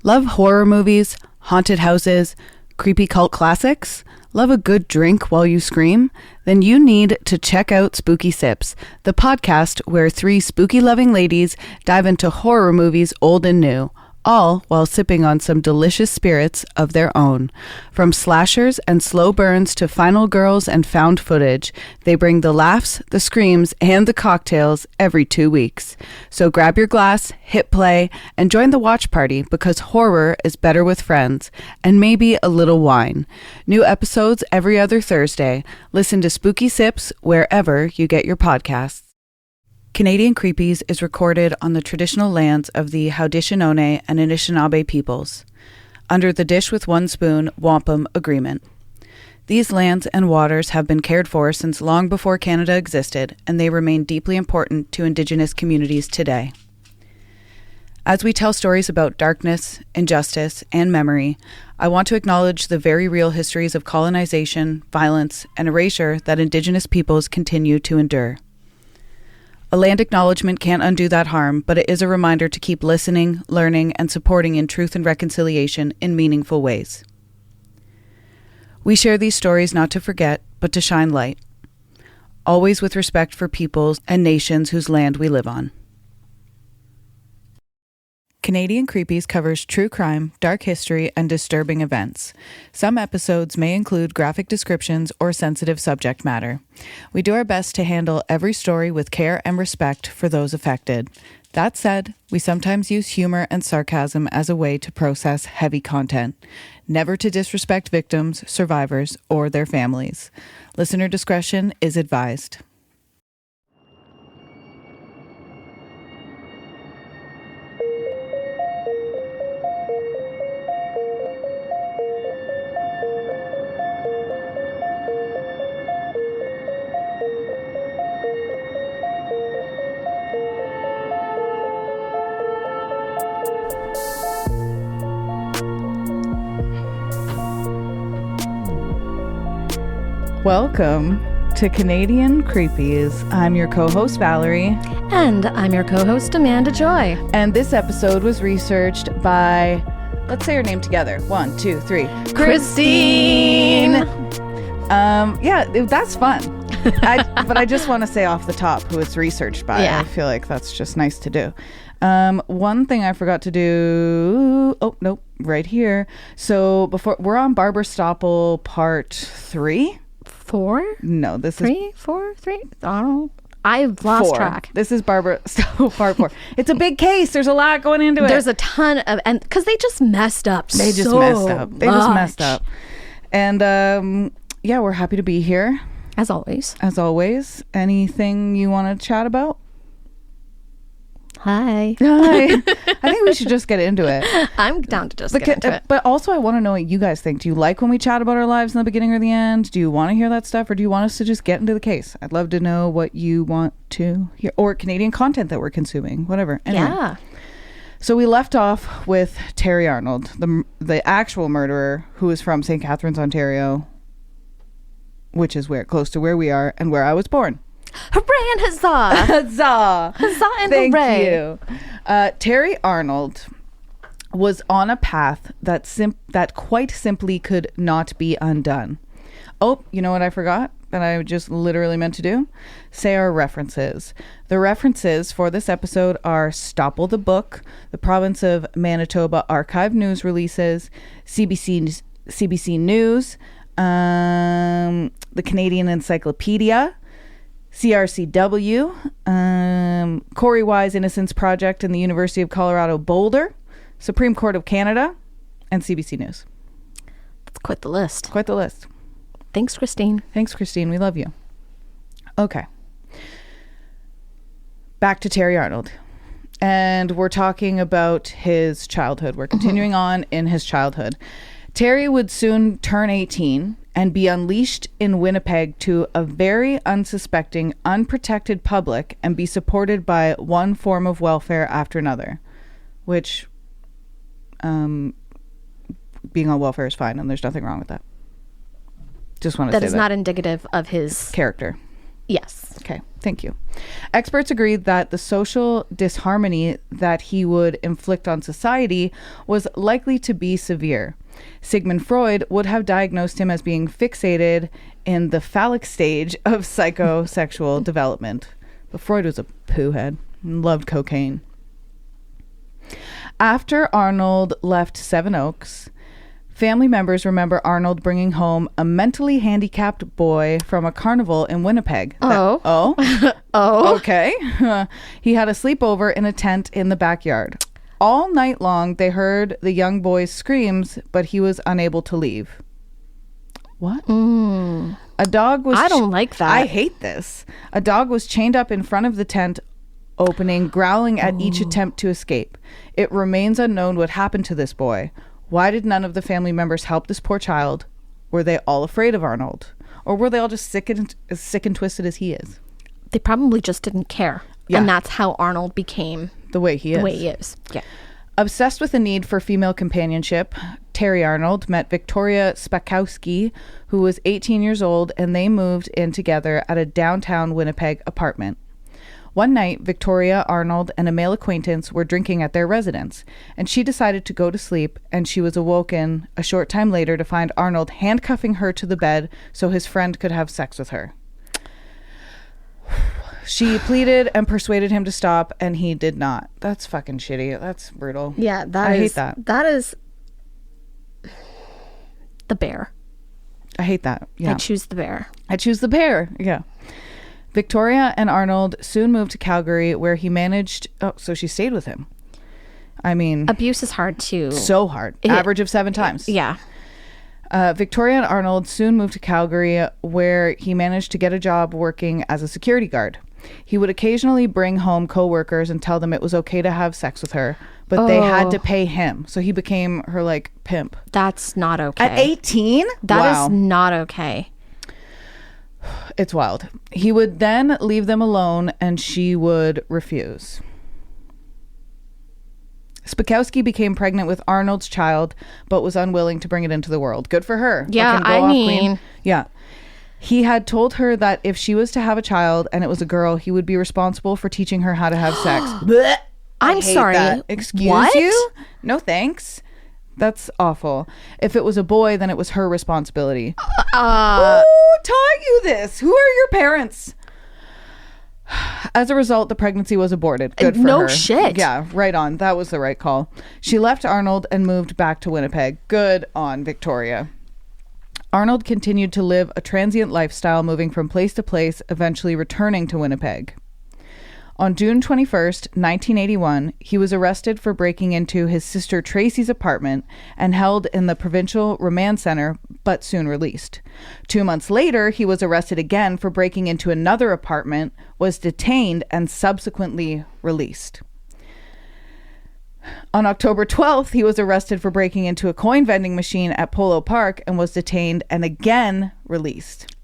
Love horror movies, haunted houses, creepy cult classics? Love a good drink while you scream? Then you need to check out Spooky Sips, the podcast where three spooky-loving ladies dive into horror movies old and new, all while sipping on some delicious spirits of their own. From slashers and slow burns to final girls and found footage, they bring the laughs, the screams, and the cocktails every 2 weeks. So grab your glass, hit play, and join the watch party because horror is better with friends, and maybe a little wine. New episodes every other Thursday. Listen to Spooky Sips wherever you get your podcasts. Canadian Creepies is recorded on the traditional lands of the Haudenosaunee and Anishinaabe peoples, under the Dish with One Spoon Wampum Agreement. These lands and waters have been cared for since long before Canada existed, and they remain deeply important to Indigenous communities today. As we tell stories about darkness, injustice, and memory, I want to acknowledge the very real histories of colonization, violence, and erasure that Indigenous peoples continue to endure. A land acknowledgement can't undo that harm, but it is a reminder to keep listening, learning, and supporting in truth and reconciliation in meaningful ways. We share these stories not to forget, but to shine light, always with respect for peoples and nations whose land we live on. Canadian Creepies covers true crime, dark history, and disturbing events. Some episodes may include graphic descriptions or sensitive subject matter. We do our best to handle every story with care and respect for those affected. That said, we sometimes use humor and sarcasm as a way to process heavy content, never to disrespect victims, survivors, or their families. Listener discretion is advised. Welcome to Canadian Creepies. I'm your co-host Valerie. And I'm your co-host Amanda Joy. And this episode was researched by, let's say her name together. 1, 2, 3. Christine! Yeah, that's fun. But I just want to say off the top who it's researched by. Yeah. I feel like that's just nice to do. One thing I forgot to do. Oh, nope, right here. So before we're on Barbara Stoppel part 3. 4? No, this is 3, 4, 3. I don't know. I've lost 4. track. This is Barbara Stoppel part 4. It's a big case. There's a lot going into it. There's a ton of, and because they just messed up. They just messed up. And yeah, we're happy to be here. As always. Anything you want to chat about? Hi. I think we should just get into it. I'm down to just get into it. But also I want to know what you guys think. Do you like when we chat about our lives in the beginning or the end? Do you want to hear that stuff, or do you want us to just get into the case? I'd love to know what you want to hear, or Canadian content that we're consuming, whatever. Anyway. Yeah. So we left off with Terry Arnold, the actual murderer, who is from St. Catharines, Ontario, which is close to where we are and where I was born. Hooray and huzzah! Huzzah! Huzzah and Thank hooray! you. Terry Arnold was on a path that quite simply could not be undone. Oh, you know what I forgot that I just literally meant to do? Say our references. The references for this episode are Stoppel the Book, the Province of Manitoba Archive News Releases, CBC News, the Canadian Encyclopedia, CRCW, Corey Wise Innocence Project and the University of Colorado Boulder, Supreme Court of Canada, and CBC News. That's quite the list. Quite the list. Thanks, Christine. Thanks, Christine. We love you. Okay. Back to Terry Arnold. And we're talking about his childhood. We're continuing on in his childhood. Terry would soon turn 18 and be unleashed in Winnipeg to a very unsuspecting, unprotected public and be supported by one form of welfare after another, which being on welfare is fine and there's nothing wrong with that. Just want to say that. That is not indicative of his character. Yes. Yes. Okay, thank you. Experts agreed that the social disharmony that he would inflict on society was likely to be severe. Sigmund Freud would have diagnosed him as being fixated in the phallic stage of psychosexual development. But Freud was a poohead and loved cocaine. After Arnold left Seven Oaks, family members remember Arnold bringing home a mentally handicapped boy from a carnival in Winnipeg. Oh. Okay. He had a sleepover in a tent in the backyard. All night long, they heard the young boy's screams, but he was unable to leave. What? A dog was... I don't like that. I hate this. A dog was chained up in front of the tent opening, growling at each attempt to escape. It remains unknown what happened to this boy. Why did none of the family members help this poor child? Were they all afraid of Arnold? Or were they all just as sick and twisted as he is? They probably just didn't care. Yeah. And that's how Arnold became the way he is. Yeah. Obsessed with the need for female companionship, Terry Arnold met Victoria Spakowski, who was 18 years old, and they moved in together at a downtown Winnipeg apartment. One night, Victoria, Arnold, and a male acquaintance were drinking at their residence, and she decided to go to sleep, and she was awoken a short time later to find Arnold handcuffing her to the bed so his friend could have sex with her. She pleaded and persuaded him to stop, and he did not. That's fucking shitty. That's brutal. Yeah, I hate that. That is the bear. I hate that. Yeah. I choose the bear. Yeah. Victoria and Arnold soon moved to Calgary, where he managed... Oh, so she stayed with him. I mean... Abuse is hard, too. So hard. Average of 7 times. Yeah. Victoria and Arnold soon moved to Calgary, where he managed to get a job working as a security guard. He would occasionally bring home co-workers and tell them it was okay to have sex with her, but they had to pay him. So he became her, like, pimp. That's not okay. At 18? That is not okay. It's wild. He would then leave them alone, and she would refuse. Spakowski became pregnant with Arnold's child, but was unwilling to bring it into the world. Good for her. Yeah, I mean... Queen. Yeah. He had told her that if she was to have a child and it was a girl, he would be responsible for teaching her how to have sex. Blech. I'm sorry. That. Excuse what? you? No thanks. That's awful. If it was a boy, then it was her responsibility. Who taught you this? Who are your parents? As a result, the pregnancy was aborted. Good for her. No shit. Yeah, right on. That was the right call. She left Arnold and moved back to Winnipeg. Good on Victoria. Arnold continued to live a transient lifestyle, moving from place to place, eventually returning to Winnipeg. On June 21st, 1981, he was arrested for breaking into his sister Tracy's apartment and held in the Provincial Remand Center, but soon released. 2 months later, he was arrested again for breaking into another apartment, was detained, and subsequently released. On October 12th, he was arrested for breaking into a coin vending machine at Polo Park and was detained and again released.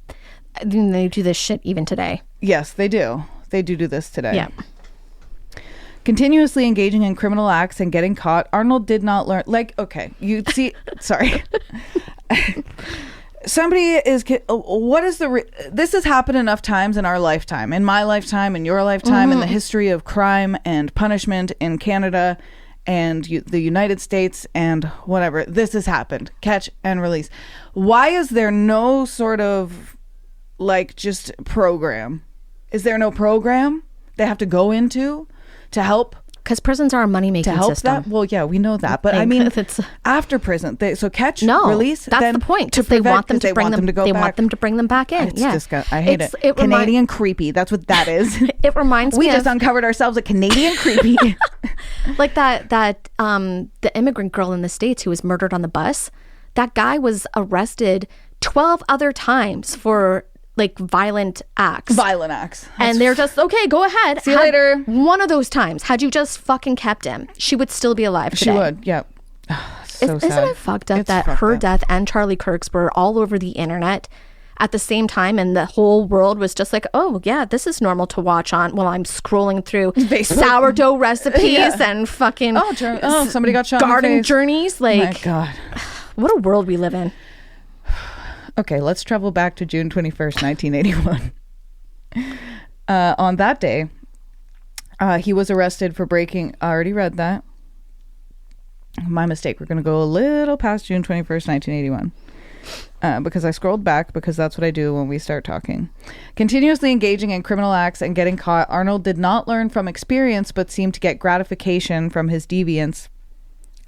They do this shit even today. Yes, they do. They do this today. Yeah. Continuously engaging in criminal acts and getting caught, Arnold did not learn... Like, okay, you see... Sorry. Somebody is... What is the... This has happened enough times in our lifetime. In my lifetime, in your lifetime, in the history of crime and punishment in Canada and the United States and whatever. This has happened. Catch and release. Why is there no sort of, like, just program? Is there no program they have to go into to help? Because prisons are a money-making to help system. That? Well, yeah, we know that. But I mean, after prison, so catch, release. That's then the point. To they want them to they bring want them to go They back. want them to bring them back in. It's yeah, disgusting. I hate it. Canadian creepy. That's what that is. It reminds me. We just uncovered ourselves a Canadian creepy. Like that the immigrant girl in the States who was murdered on the bus. That guy was arrested 12 other times for, like, violent acts. And they're just, okay, go ahead. See you later. One of those times, had you just fucking kept him, she would still be alive today. She would, yeah. Isn't it fucked up that her death and Charlie Kirk's were all over the internet at the same time, and the whole world was just like, oh, yeah, this is normal to watch on while I'm scrolling through Facebook. Sourdough recipes and fucking somebody got shot garden in the face. journeys. Like, my God. What a world we live in. Okay, let's travel back to June 21st, 1981. On that day, he was arrested for breaking... I already read that. My mistake. We're going to go a little past June 21st, 1981. Because I scrolled back, because that's what I do when we start talking. Continuously engaging in criminal acts and getting caught, Arnold did not learn from experience, but seemed to get gratification from his deviance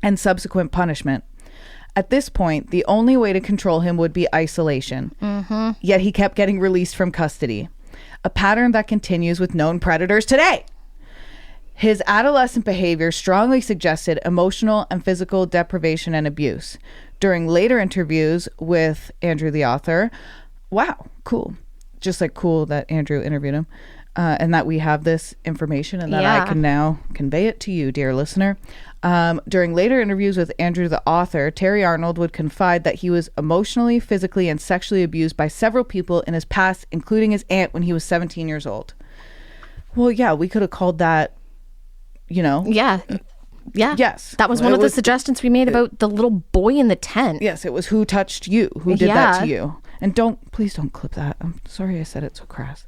and subsequent punishment. At this point, the only way to control him would be isolation. Mm-hmm. Yet he kept getting released from custody. A pattern that continues with known predators today. His adolescent behavior strongly suggested emotional and physical deprivation and abuse. During later interviews with Andrew the author, wow, cool. Just like cool that Andrew interviewed him, and that we have this information and that I can now convey it to you, dear listener. During later interviews with Andrew the author, Terry Arnold would confide that he was emotionally, physically, and sexually abused by several people in his past, including his aunt when he was 17 years old. Well, yeah, we could have called that, you know. Yeah. Yes. That was one of the suggestions we made about the little boy in the tent. Yes, it was who touched you, who did that to you. And please don't clip that. I'm sorry I said it so crass.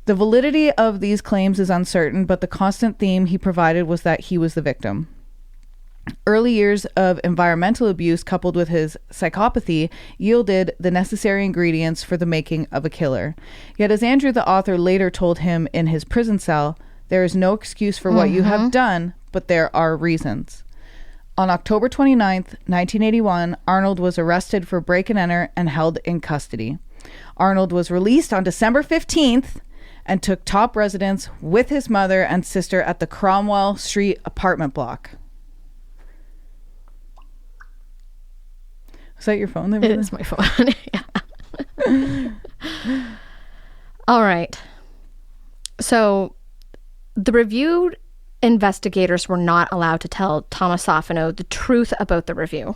The validity of these claims is uncertain, but the constant theme he provided was that he was the victim. Early years of environmental abuse coupled with his psychopathy yielded the necessary ingredients for the making of a killer. Yet as Andrew the author later told him in his prison cell, there is no excuse for what you have done, but there are reasons. On October 29th, 1981, Arnold was arrested for break and enter and held in custody. Arnold was released on December 15th and took top residence with his mother and sister at the Cromwell Street apartment block. Is that your phone there? It is my phone. Yeah. All right. So the reviewed investigators were not allowed to tell Thomas Sofano the truth about the review.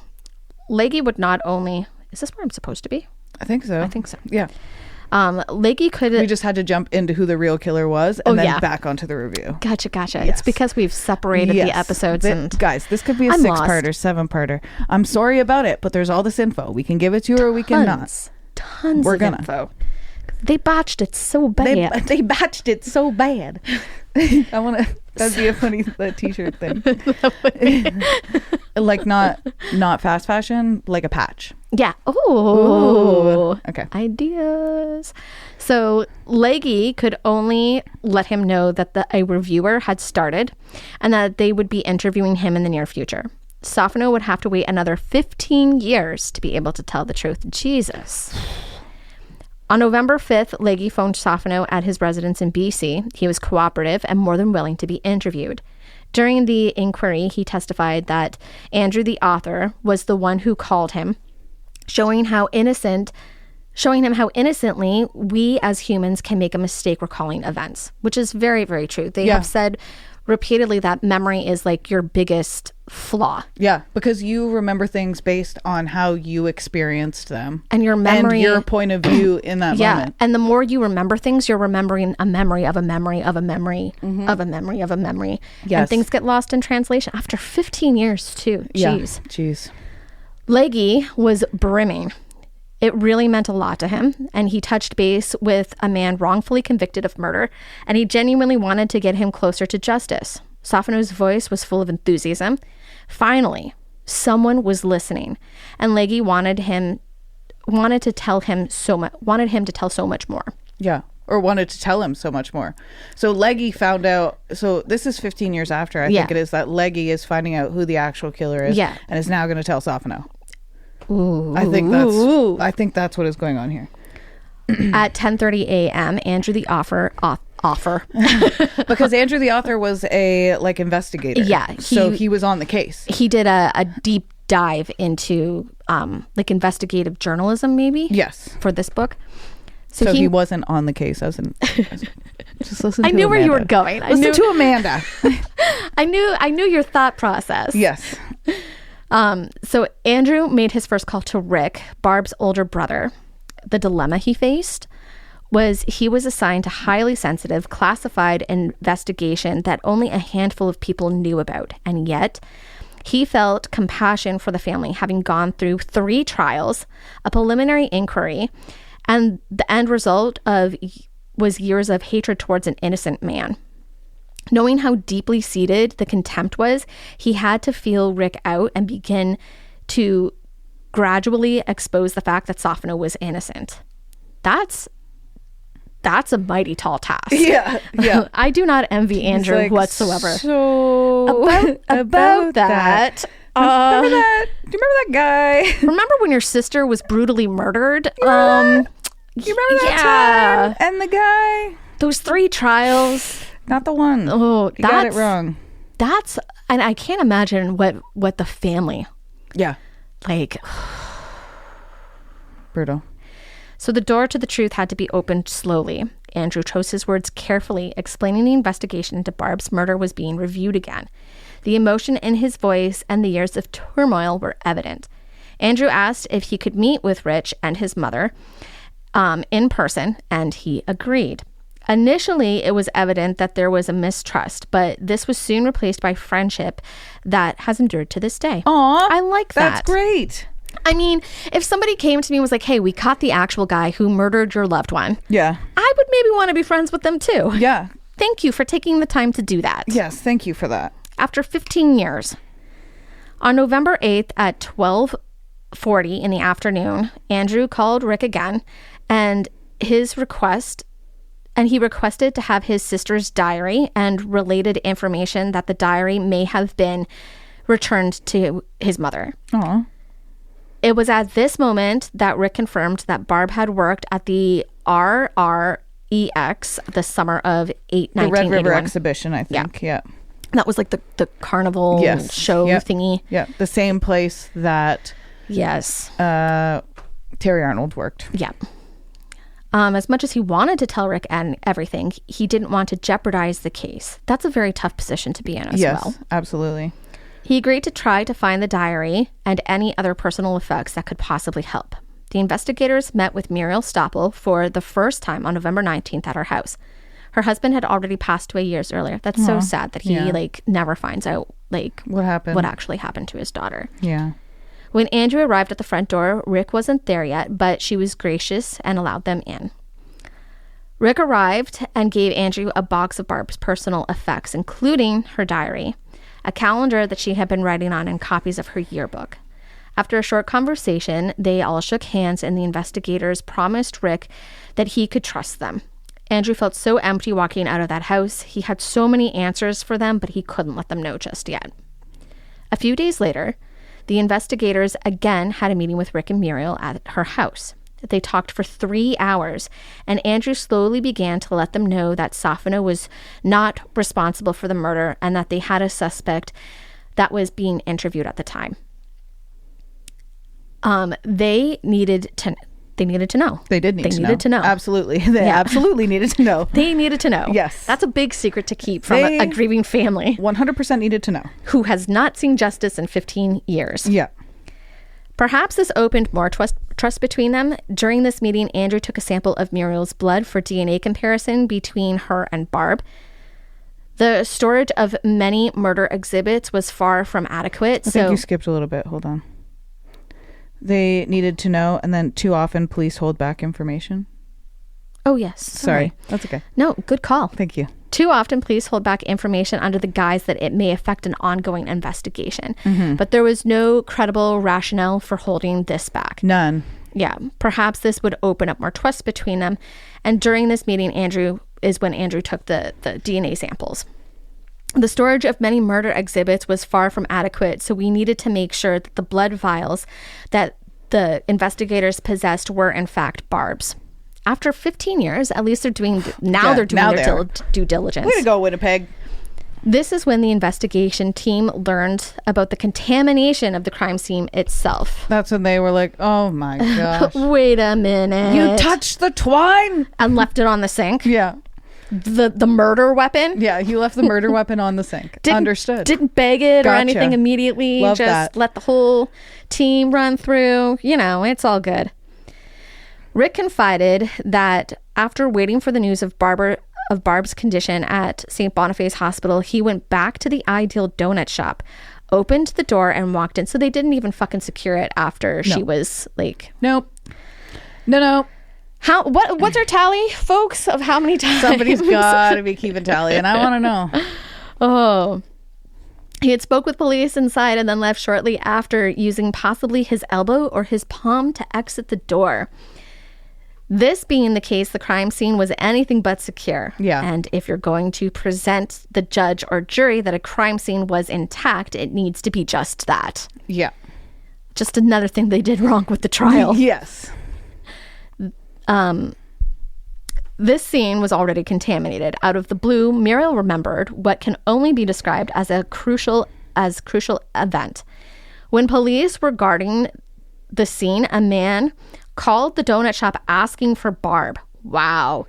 Legge would not only... Is this where I'm supposed to be? I think so. I think so. Yeah. Legge could... We just had to jump into who the real killer was and then back onto the review. Gotcha. Yes. It's because we've separated the episodes. Guys, this could be a 6-parter, 7-parter. I'm sorry about it, but there's all this info. We can give it to you or we cannot. Tons of info. They botched it so bad. They batched it so bad. I want to... That'd be a funny t-shirt thing. Like not fast fashion, like a patch. Yeah. Oh. Okay. Ideas. So Legge could only let him know that a reviewer had started and that they would be interviewing him in the near future. Sofano would have to wait another 15 years to be able to tell the truth. Jesus. On November 5th, Legge phoned Sofano at his residence in BC. He was cooperative and more than willing to be interviewed. During the inquiry, he testified that Andrew, the author, was the one who called him, showing him how innocently we as humans can make a mistake recalling events, which is very, very true. They have said repeatedly that memory is like your biggest flaw. Yeah, because you remember things based on how you experienced them. And your memory... And your point of view in that moment. And the more you remember things, you're remembering a memory of a memory of a memory of a memory of a memory. Yes. And things get lost in translation after 15 years too. Jeez. Jeez. Legge was brimming. It really meant a lot to him, and he touched base with a man wrongfully convicted of murder, and he genuinely wanted to get him closer to justice. Sofano's voice was full of enthusiasm. Finally, someone was listening, and Legge wanted him to tell so much more. Yeah, or wanted to tell him so much more. So Legge found out. So this is 15 years after. I think it is that Legge is finding out who the actual killer is, and is now going to tell Sofano. Ooh. I think that's what is going on here. At 10:30 a.m., Andrew the author because Andrew the author was a investigator. Yeah, so he was on the case. He did a deep dive into investigative journalism, maybe. Yes, for this book. So he wasn't on the case. Just listen. I knew where you were going. Listen to Amanda. I knew your thought process. Yes. So Andrew made his first call to Rick, Barb's older brother. The dilemma he faced was he was assigned to highly sensitive, classified investigation that only a handful of people knew about. And yet he felt compassion for the family, having gone through 3 trials, a preliminary inquiry, and the end result of was years of hatred towards an innocent man. Knowing how deeply seated the contempt was, he had to feel Rick out and begin to gradually expose the fact that Safina was innocent. That's a mighty tall task. Yeah. I do not envy Andrew whatsoever. So about that. Remember that? Do you remember that guy? Remember when your sister was brutally murdered? You remember that time? And the guy? Those 3 trials. Not the one. Oh, you got it wrong. And I can't imagine what the family. Yeah. Like. Brutal. So the door to the truth had to be opened slowly. Andrew chose his words carefully, explaining the investigation into Barb's murder was being reviewed again. The emotion in his voice and the years of turmoil were evident. Andrew asked if he could meet with Rich and his mother in person, and he agreed. Initially, it was evident that there was a mistrust, but this was soon replaced by friendship that has endured to this day. Aw, I like that. That's great. I mean, if somebody came to me and was like, hey, we caught the actual guy who murdered your loved one. Yeah. I would maybe want to be friends with them too. Yeah. Thank you for taking the time to do that. Yes, thank you for that. After 15 years, on November 8th at 12:40 in the afternoon, Andrew called Rick again and he requested to have his sister's diary and related information that the diary may have been returned to his mother. Aww. It was at this moment that Rick confirmed that Barb had worked at the RREX the summer of 1981. The Red River exhibition, I think. Yeah. That was like the carnival show thingy. Yeah. The same place that Terry Arnold worked. Yeah. As much as he wanted to tell Rick and everything, he didn't want to jeopardize the case. That's a very tough position to be in as well. Yes, absolutely. He agreed to try to find the diary and any other personal effects that could possibly help. The investigators met with Muriel Stoppel for the first time on November 19th at her house. Her husband had already passed away years earlier. That's so sad that he never finds out what actually happened to his daughter. Yeah. When Andrew arrived at the front door, Rick wasn't there yet, but she was gracious and allowed them in. Rick arrived and gave Andrew a box of Barb's personal effects, including her diary, a calendar that she had been writing on, and copies of her yearbook. After a short conversation, they all shook hands, and the investigators promised Rick that he could trust them. Andrew felt so empty walking out of that house. He had so many answers for them, but he couldn't let them know just yet. A few days later, the investigators again had a meeting with Rick and Muriel at her house. They talked for 3 hours, and Andrew slowly began to let them know that Safina was not responsible for the murder and that they had a suspect that was being interviewed at the time. They needed to know. They needed to know. Absolutely. They absolutely needed to know. They needed to know. Yes. That's a big secret to keep from a grieving family. 100% needed to know. Who has not seen justice in 15 years. Yeah. Perhaps this opened more trust between them. During this meeting, Andrew took a sample of Muriel's blood for DNA comparison between her and Barb. The storage of many murder exhibits was far from adequate. I think you skipped a little bit. Hold on. They needed to know, and then too often police hold back information. Oh, yes. Sorry. That's okay. No, good call. Thank you. Too often police hold back information under the guise that it may affect an ongoing investigation. Mm-hmm. But there was no credible rationale for holding this back. None. Yeah. Perhaps this would open up more trust between them. And during this meeting, Andrew took the DNA samples. The storage of many murder exhibits was far from adequate, so we needed to make sure that the blood vials that the investigators possessed were in fact Barb's. After 15 years, at least they're doing their due diligence. Way to go, Winnipeg. This is when the investigation team learned about the contamination of the crime scene itself. That's when they were like, oh my gosh. Wait a minute. You touched the twine? And left it on the sink? Yeah. The murder weapon? Yeah, he left the murder weapon on the sink. Understood. Didn't beg it or anything immediately. Love just that. Let the whole team run through. It's all good. Rick confided that after waiting for the news of Barb's condition at St. Boniface Hospital, he went back to the Ideal Donut Shop, opened the door, and walked in. So they didn't even fucking secure it after she was like... Nope. No. What's our tally, folks, of how many times? Somebody's got to be keeping tally, and I want to know. Oh. He had spoke with police inside and then left shortly after, using possibly his elbow or his palm to exit the door. This being the case, the crime scene was anything but secure. Yeah. And if you're going to present the judge or jury that a crime scene was intact, it needs to be just that. Yeah. Just another thing they did wrong with the trial. Yes. This scene was already contaminated. Out of the blue, Muriel remembered what can only be described as a crucial event. When police were guarding the scene, a man called the donut shop asking for Barb. Wow.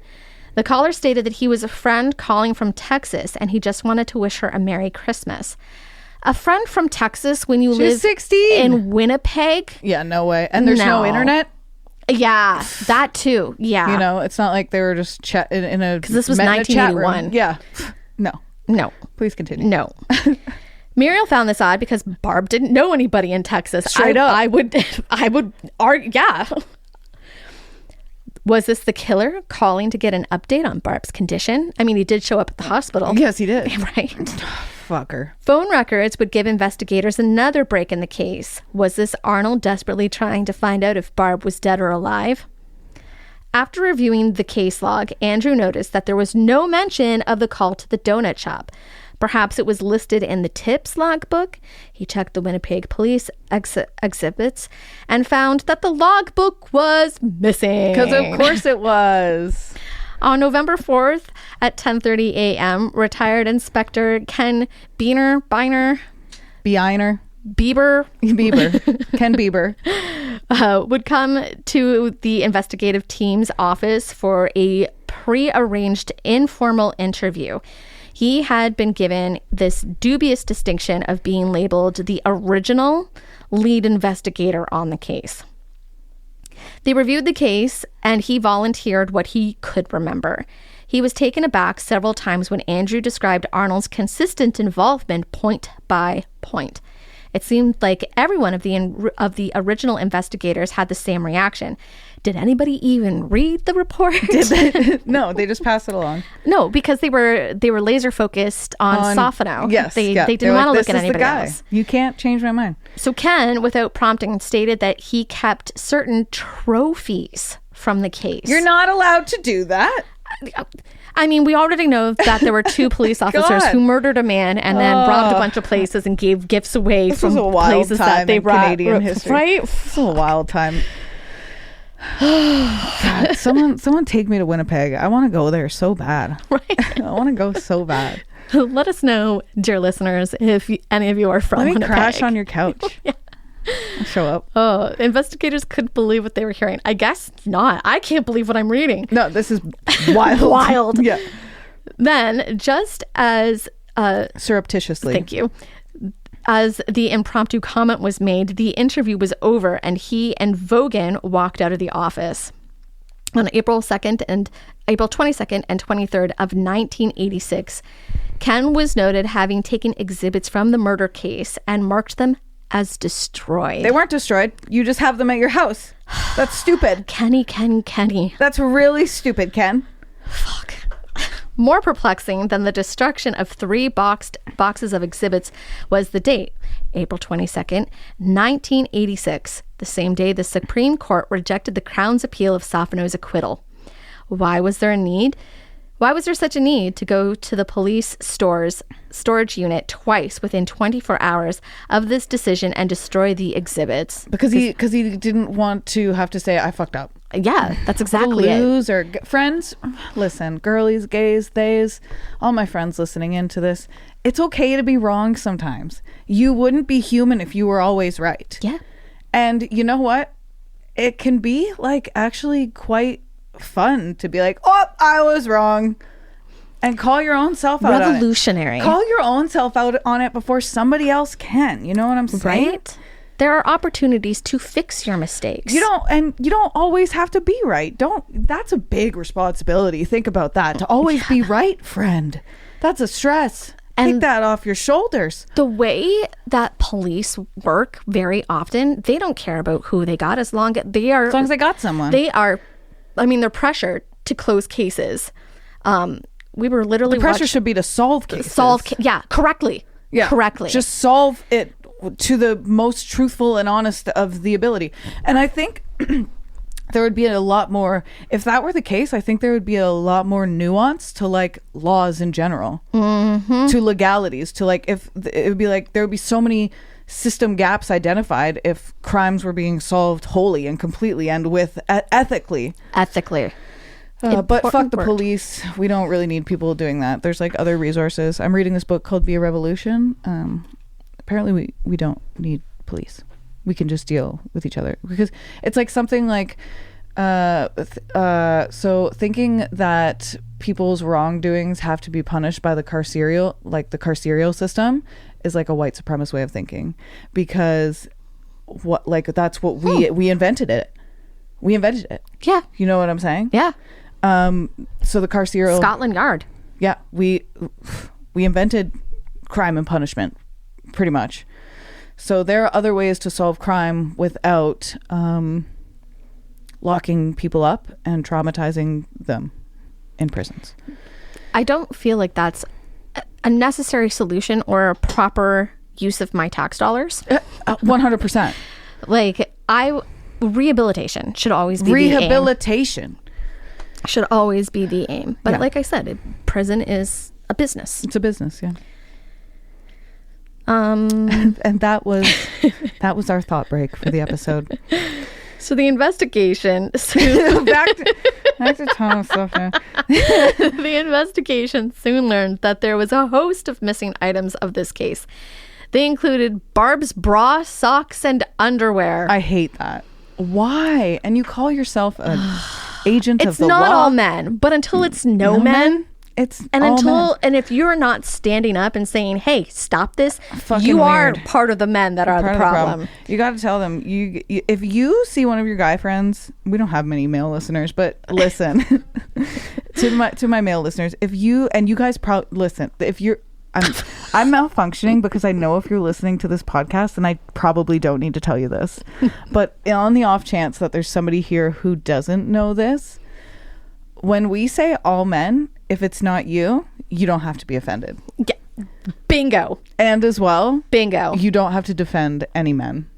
The caller stated that he was a friend calling from Texas and he just wanted to wish her a Merry Christmas. A friend from Texas when you live 16 in Winnipeg? Yeah, no way. And there's no internet? Yeah, that too. Yeah. You know, it's not like they were just in a... Because this was 1981. Yeah. No. Please continue. No. Muriel found this odd because Barb didn't know anybody in Texas. Straight up. I would argue, yeah. Was this the killer calling to get an update on Barb's condition? I mean, he did show up at the hospital. Yes, he did. Right. Fucker. Phone records would give investigators another break in the case. Was this Arnold desperately trying to find out if Barb was dead or alive? After reviewing the case log, Andrew noticed that there was no mention of the call to the donut shop. Perhaps it was listed in the tips logbook. He checked the Winnipeg police exhibits and found that the logbook was missing. Because of course it was. On November 4th at 10:30 a.m., retired Inspector Ken Ken Bieber would come to the investigative team's office for a pre-arranged informal interview. He had been given this dubious distinction of being labeled the original lead investigator on the case. They reviewed the case, and he volunteered what he could remember. He was taken aback several times when Andrew described Arnold's consistent involvement point by point. It seemed like every one of the original investigators had the same reaction. Did anybody even read the report? Did they? No, they just passed it along. No, because they were laser focused on Sofano. Yes, they didn't want to look at anybody else. You can't change my mind. So Ken, without prompting, stated that he kept certain trophies from the case. You're not allowed to do that. I mean, we already know that there were two police officers who murdered a man and then robbed a bunch of places and gave gifts away from places that they robbed. Canadian history. Right? This is a wild time. God, someone take me to Winnipeg. I want to go there so bad. Right. I want to go so bad. Let us know, dear listeners, if any of you are from Winnipeg. Let me crash on your couch. Yeah. I'll show up. Oh, investigators couldn't believe what they were hearing. I guess not. I can't believe what I'm reading. No, this is wild. Wild. Yeah. Then, just as surreptitiously. Thank you. As the impromptu comment was made, the interview was over and he and Vaughan walked out of the office. On April 22nd and 23rd of 1986, Ken was noted having taken exhibits from the murder case and marked them as destroyed. They weren't destroyed. You just have them at your house. That's stupid. Kenny. That's really stupid, Ken. Fuck. More perplexing than the destruction of 3 boxes of exhibits was the date, April 22nd, 1986, the same day the Supreme Court rejected the Crown's appeal of Sofano's acquittal. Why was there such a need to go to the police storage unit twice within 24 hours of this decision and destroy the exhibits? Because he didn't want to have to say, I fucked up. Yeah, that's exactly it. Or friends, listen, girlies, gays, theys, all my friends listening into this, it's okay to be wrong sometimes. You wouldn't be human if you were always right. Yeah. And you know what? It can be like actually quite fun to be like, oh, I was wrong, and call your own self out. Revolutionary. Call your own self out on it before somebody else can. You know what I'm saying? Right. There are opportunities to fix your mistakes. You don't always have to be right. That's a big responsibility. Think about that. To always be right, friend. That's a stress. And take that off your shoulders. The way that police work very often, they don't care about who they got as long as they got someone. They are they're pressured to close cases. We were literally the pressure should be to solve cases. Correctly. Yeah, correctly. Just solve it to the most truthful and honest of the ability. And I think there would be a lot more, if that were the case, I think there would be a lot more nuance to like laws in general, to legalities, to like, if it would be like, there would be so many system gaps identified if crimes were being solved wholly and completely and with ethically. But fuck the police. We don't really need people doing that. There's like other resources. I'm reading this book called Be a Revolution. Apparently we don't need police. We can just deal with each other, because it's like something like so thinking that people's wrongdoings have to be punished by the carceral system is like a white supremacist way of thinking, because that's what we invented it. We invented it. Yeah. You know what I'm saying? Yeah. So the carceral Scotland Yard. Yeah, we invented crime and punishment, pretty much. So there are other ways to solve crime without locking people up and traumatizing them in prisons. I don't feel like that's a necessary solution or a proper use of my tax dollars. 100%. Like, rehabilitation should always be rehabilitation. Should always be the aim. But like I said, prison is a business. It's a business, yeah. And that was our thought break for the episode. So the investigation back to Tom stuff now. The investigation soon learned that there was a host of missing items of this case. They included Barb's bra, socks, and underwear. I hate that. Why? And you call yourself an agent of the law? It's not all men, but until it's no men, it's and all until men. And if you're not standing up and saying, "Hey, stop this," Fucking you weird. are part of the men that are the problem. You got to tell them. You if you see one of your guy friends, we don't have many male listeners, but listen to my male listeners. If you guys listen, if you're. I'm malfunctioning because I know if you're listening to this podcast, and I probably don't need to tell you this, but on the off chance that there's somebody here who doesn't know this, when we say all men, if it's not you, you don't have to be offended. Yeah. Bingo. And as well, bingo, you don't have to defend any men.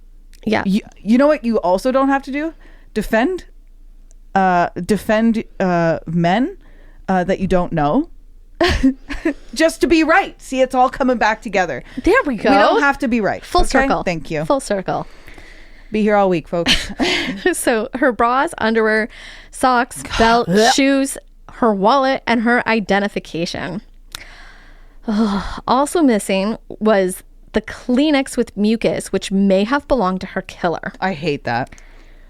Yeah. You know what you also don't have to do? Defend men that you don't know. Just to be right. See, it's all coming back together. There we go. We don't have to be right. Full circle. Thank you. Full circle. Be here all week, folks. So her bras, underwear, socks, belt, shoes, her wallet, and her identification. Also missing was the Kleenex with mucus, which may have belonged to her killer. I hate that.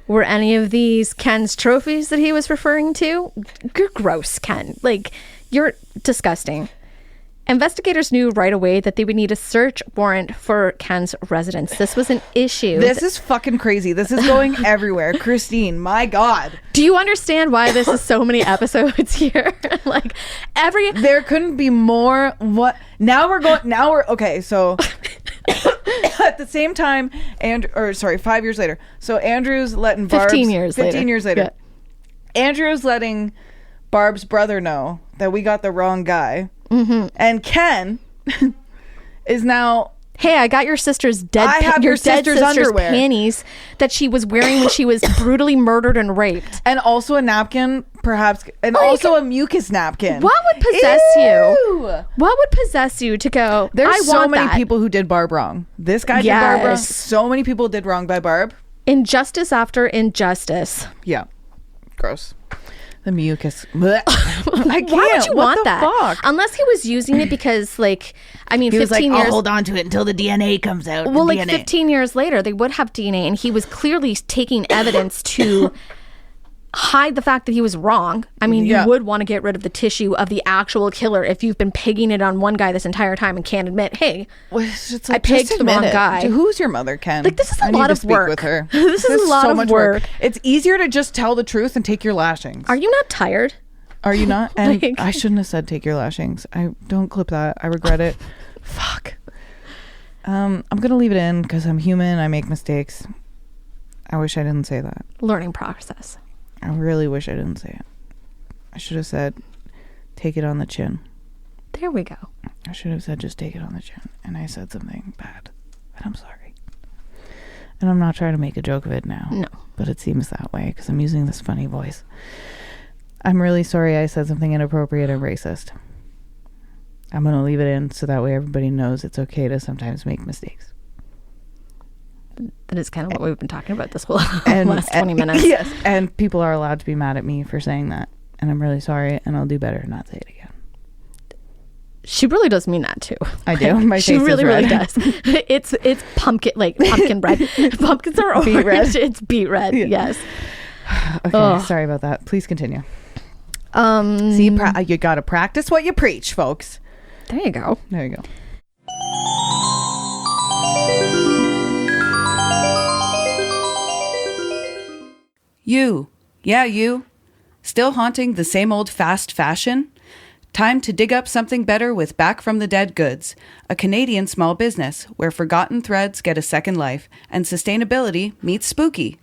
Were any of these Ken's trophies that he was referring to? You're gross, Ken. Like, you're disgusting. Investigators knew right away that they would need a search warrant for Ken's residence. This was an issue. This is fucking crazy. This is going everywhere. Christine, my God. Do you understand why this is so many episodes here? Like, there couldn't be more. Okay, so at the same time, 5 years later. So Andrew's letting 15 years later. Yeah. Andrew's letting Barb's brother know that we got the wrong guy. Mm-hmm. And Ken is now, hey, I got your sister's your sister's underwear panties that she was wearing when she was brutally murdered and raped, and also a napkin, perhaps, and also a mucus napkin. What would possess you? What would possess you to go? There's so many people who did Barb wrong. This guy did Barb wrong. So many people did wrong by Barb. Injustice after injustice. Yeah, gross. The mucus. I can't. Why would you want that? Fuck? Unless he was using it because, like, I mean, 15 years. I'll hold on to it until the DNA comes out. Well, like 15 years later, they would have DNA, and he was clearly taking evidence to hide the fact that he was wrong. I mean, you would want to get rid of the tissue of the actual killer if you've been pegging it on one guy this entire time and can't admit, hey, I pegged the wrong guy. Who's your mother, Ken? Like, this is a lot of work. With her. This is a lot of work. It's easier to just tell the truth and take your lashings. Are you not tired? Are you not? And I shouldn't have said take your lashings. I don't clip that. I regret it. Fuck. I'm gonna leave it in because I'm human. I make mistakes. I wish I didn't say that. Learning process. I really wish I didn't say it. I should have said, take it on the chin. There we go. I should have said, just take it on the chin. And I said something bad. And I'm sorry. And I'm not trying to make a joke of it now. No. But it seems that way because I'm using this funny voice. I'm really sorry I said something inappropriate and racist. I'm going to leave it in so that way everybody knows it's okay to sometimes make mistakes. That is kind of what we've been talking about this whole last 20 minutes. Yes. And people are allowed to be mad at me for saying that. And I'm really sorry. And I'll do better and not say it again. She really does mean that too. I do. My she face really, is red. really does. It's pumpkin bread. Pumpkins are orange. Beet red. It's beet red. Yeah. Yes. Okay. Sorry about that. Please continue. See, you got to practice what you preach, folks. There you go. There you go. You. Still haunting the same old fast fashion? Time to dig up something better with Back from the Dead Goods, a Canadian small business where forgotten threads get a second life and sustainability meets spooky.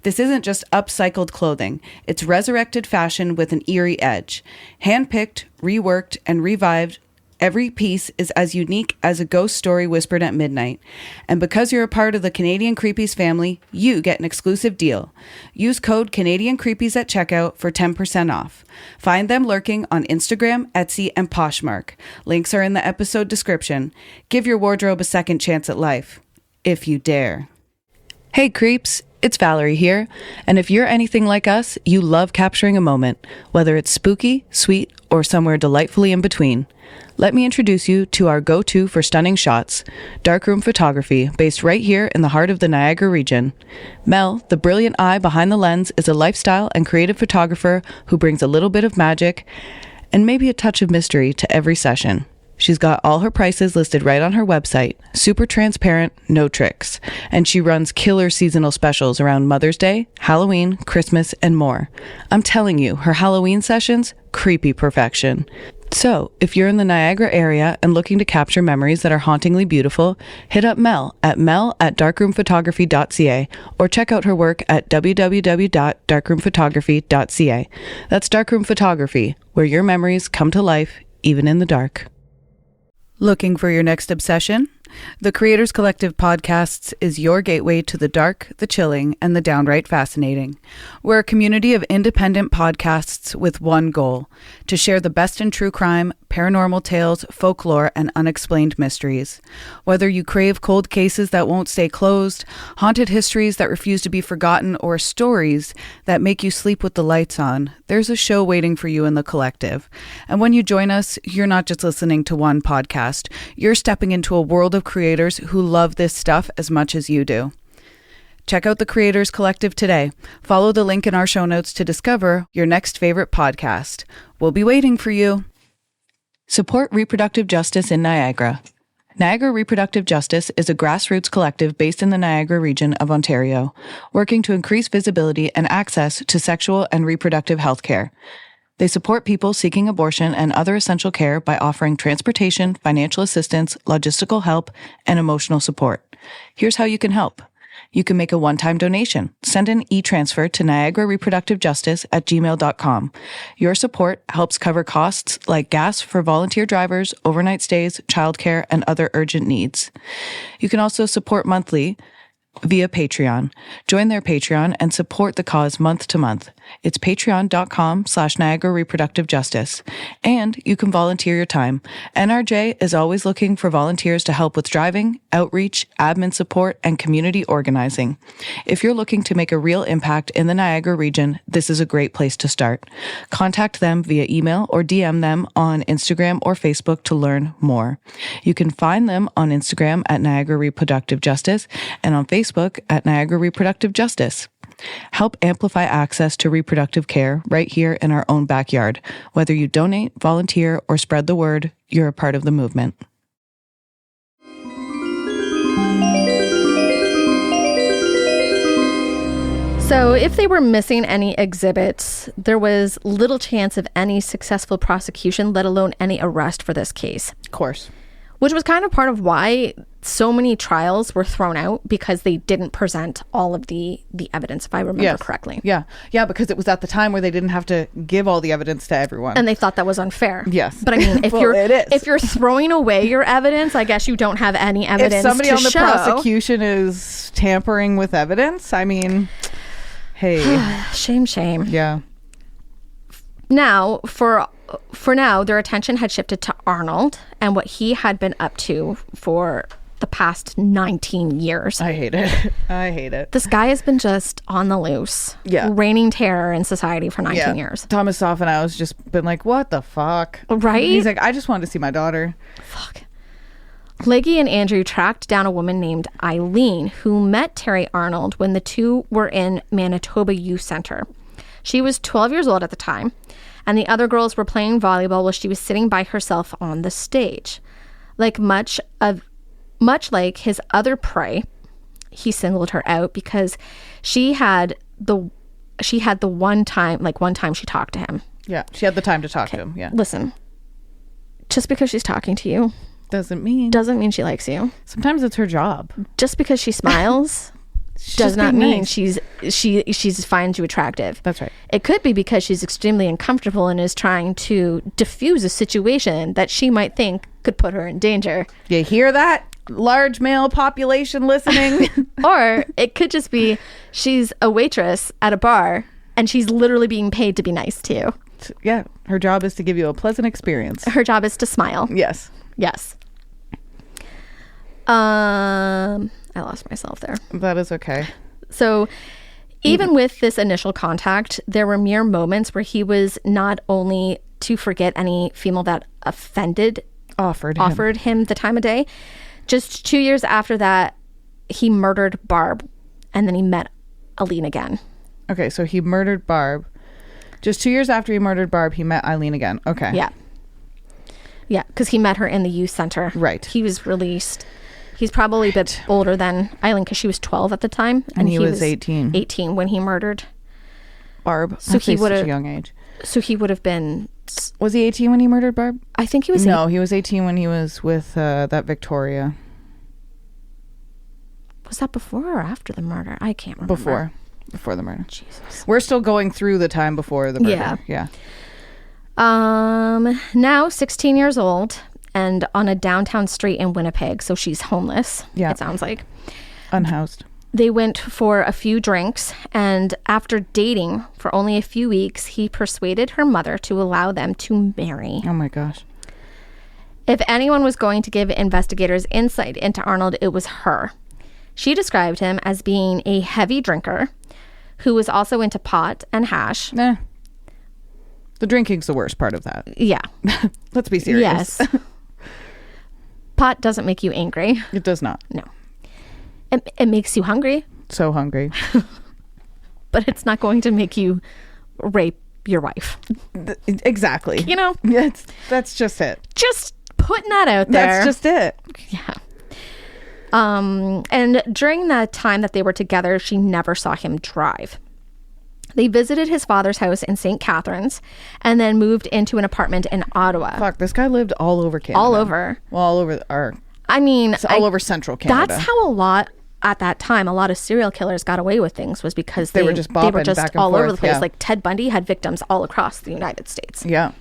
This isn't just upcycled clothing. It's resurrected fashion with an eerie edge. Handpicked, reworked, and revived, every piece is as unique as a ghost story whispered at midnight. And because you're a part of the Canadian Creepies family, you get an exclusive deal. Use code Canadian Creepies at checkout for 10% off. Find them lurking on Instagram, Etsy, and Poshmark. Links are in the episode description. Give your wardrobe a second chance at life, if you dare. Hey creeps, it's Valerie here, and if you're anything like us, you love capturing a moment, whether it's spooky, sweet, or somewhere delightfully in between. Let me introduce you to our go-to for stunning shots, Darkroom Photography, based right here in the heart of the Niagara region. Mel, the brilliant eye behind the lens, is a lifestyle and creative photographer who brings a little bit of magic and maybe a touch of mystery to every session. She's got all her prices listed right on her website, super transparent, no tricks, and she runs killer seasonal specials around Mother's Day, Halloween, Christmas, and more. I'm telling you, her Halloween sessions, creepy perfection. So, if you're in the Niagara area and looking to capture memories that are hauntingly beautiful, hit up Mel at mel@darkroomphotography.ca or check out her work at www.darkroomphotography.ca. That's Darkroom Photography, where your memories come to life, even in the dark. Looking for your next obsession? The Creators Collective Podcasts is your gateway to the dark, the chilling, and the downright fascinating. We're a community of independent podcasts with one goal: to share the best in true crime, paranormal tales, folklore, and unexplained mysteries. Whether you crave cold cases that won't stay closed, haunted histories that refuse to be forgotten, or stories that make you sleep with the lights on, there's a show waiting for you in the collective. And when you join us, you're not just listening to one podcast. You're stepping into a world of creators who love this stuff as much as you do. Check out the Creators Collective today. Follow the link in our show notes to discover your next favorite podcast. We'll be waiting for you. Support reproductive justice in Niagara. Niagara Reproductive Justice is a grassroots collective based in the Niagara region of Ontario, working to increase visibility and access to sexual and reproductive health care. They support people seeking abortion and other essential care by offering transportation, financial assistance, logistical help, and emotional support. Here's how you can help. You can make a one-time donation. Send an e-transfer to niagarareproductivejustice@gmail.com. Your support helps cover costs like gas for volunteer drivers, overnight stays, childcare, and other urgent needs. You can also support monthly via Patreon. Join their Patreon and support the cause month to month. It's patreon.com/Niagara Reproductive Justice. And you can volunteer your time. NRJ is always looking for volunteers to help with driving, outreach, admin support, and community organizing. If you're looking to make a real impact in the Niagara region, this is a great place to start. Contact them via email or DM them on Instagram or Facebook to learn more. You can find them on Instagram at Niagara Reproductive Justice and on Facebook at Niagara Reproductive Justice. Help amplify access to reproductive care right here in our own backyard. Whether you donate, volunteer, or spread the word, you're a part of the movement. So if they were missing any exhibits, there was little chance of any successful prosecution, let alone any arrest for this case. Of course. Which was kind of part of why so many trials were thrown out because they didn't present all of the evidence, if I remember correctly. Yeah. Yeah, because it was at the time where they didn't have to give all the evidence to everyone. And they thought that was unfair. Yes. But I mean, if if you're throwing away your evidence, I guess you don't have any evidence to show. If somebody on the prosecution is tampering with evidence, I mean, hey. Shame. Yeah. Now, for now, their attention had shifted to Arnold and what he had been up to for the past 19 years. I hate it. This guy has been just on the loose, reigning terror in society for 19 years. Thomas Sofenau's just been like, what the fuck? Right? He's like, I just wanted to see my daughter. Fuck. Leggy and Andrew tracked down a woman named Eileen who met Terry Arnold when the two were in Manitoba Youth Center. She was 12 years old at the time, and the other girls were playing volleyball while she was sitting by herself on the stage. Much like his other prey, he singled her out because she had the one time she talked to him. Yeah, she had the time to talk to him. Yeah. Listen, just because she's talking to you doesn't mean she likes you. Sometimes it's her job. Just because she smiles does not mean she finds you attractive. That's right. It could be because she's extremely uncomfortable and is trying to diffuse a situation that she might think could put her in danger. You hear that? Large male population listening. Or it could just be she's a waitress at a bar and she's literally being paid to be nice to you. Yeah, her job is to give you a pleasant experience. Her job is to smile. Yes. I lost myself there. That is okay. So even with this initial contact, there were mere moments where he was not only to forget any female that offered him the time of day. Just 2 years after that, he murdered Barb, and then he met Eileen again. Okay, so he murdered Barb. Just 2 years after he murdered Barb, he met Eileen again. Okay. Yeah, because he met her in the youth center. Right. He was released. He's probably a bit older than Eileen because she was 12 at the time. And he was 18. 18 when he murdered Barb. So he would have... such a young age. So he would have been... Was he 18 when he murdered Barb? I think he was... No, he was 18 when he was with that Victoria. Was that before or after the murder? I can't remember. Before the murder. Jesus. We're still going through the time before the murder. Yeah. Now 16 years old and on a downtown street in Winnipeg. So she's homeless. Yeah. It sounds like. Unhoused. They went for a few drinks, and after dating for only a few weeks, he persuaded her mother to allow them to marry. Oh my gosh. If anyone was going to give investigators insight into Arnold, it was her. She described him as being a heavy drinker who was also into pot and hash. The drinking's the worst part of that. Yeah. Let's be serious. Yes. Pot doesn't make you angry. It does not. No. It makes you hungry. So hungry. But it's not going to make you rape your wife. Exactly. You know? That's just it. Just putting that out there. That's just it. Yeah. And during that time that they were together, she never saw him drive. They visited his father's house in St. Catharines and then moved into an apartment in Ottawa. Fuck, this guy lived all over Canada. All over. Well, all over all over central Canada. That's how at that time, a lot of serial killers got away with things, was because they were just all over the place. Yeah. Like Ted Bundy had victims all across the United States. Yeah.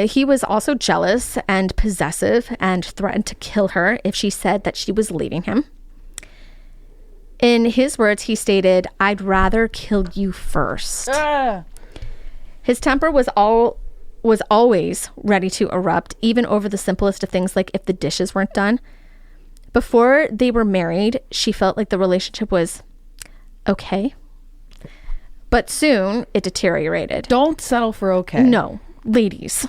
He was also jealous and possessive and threatened to kill her if she said that she was leaving him. In his words, he stated, "I'd rather kill you first." His temper was always ready to erupt, even over the simplest of things, like if the dishes weren't done. Before they were married, she felt like the relationship was okay. But soon, it deteriorated. Don't settle for okay. No. Ladies.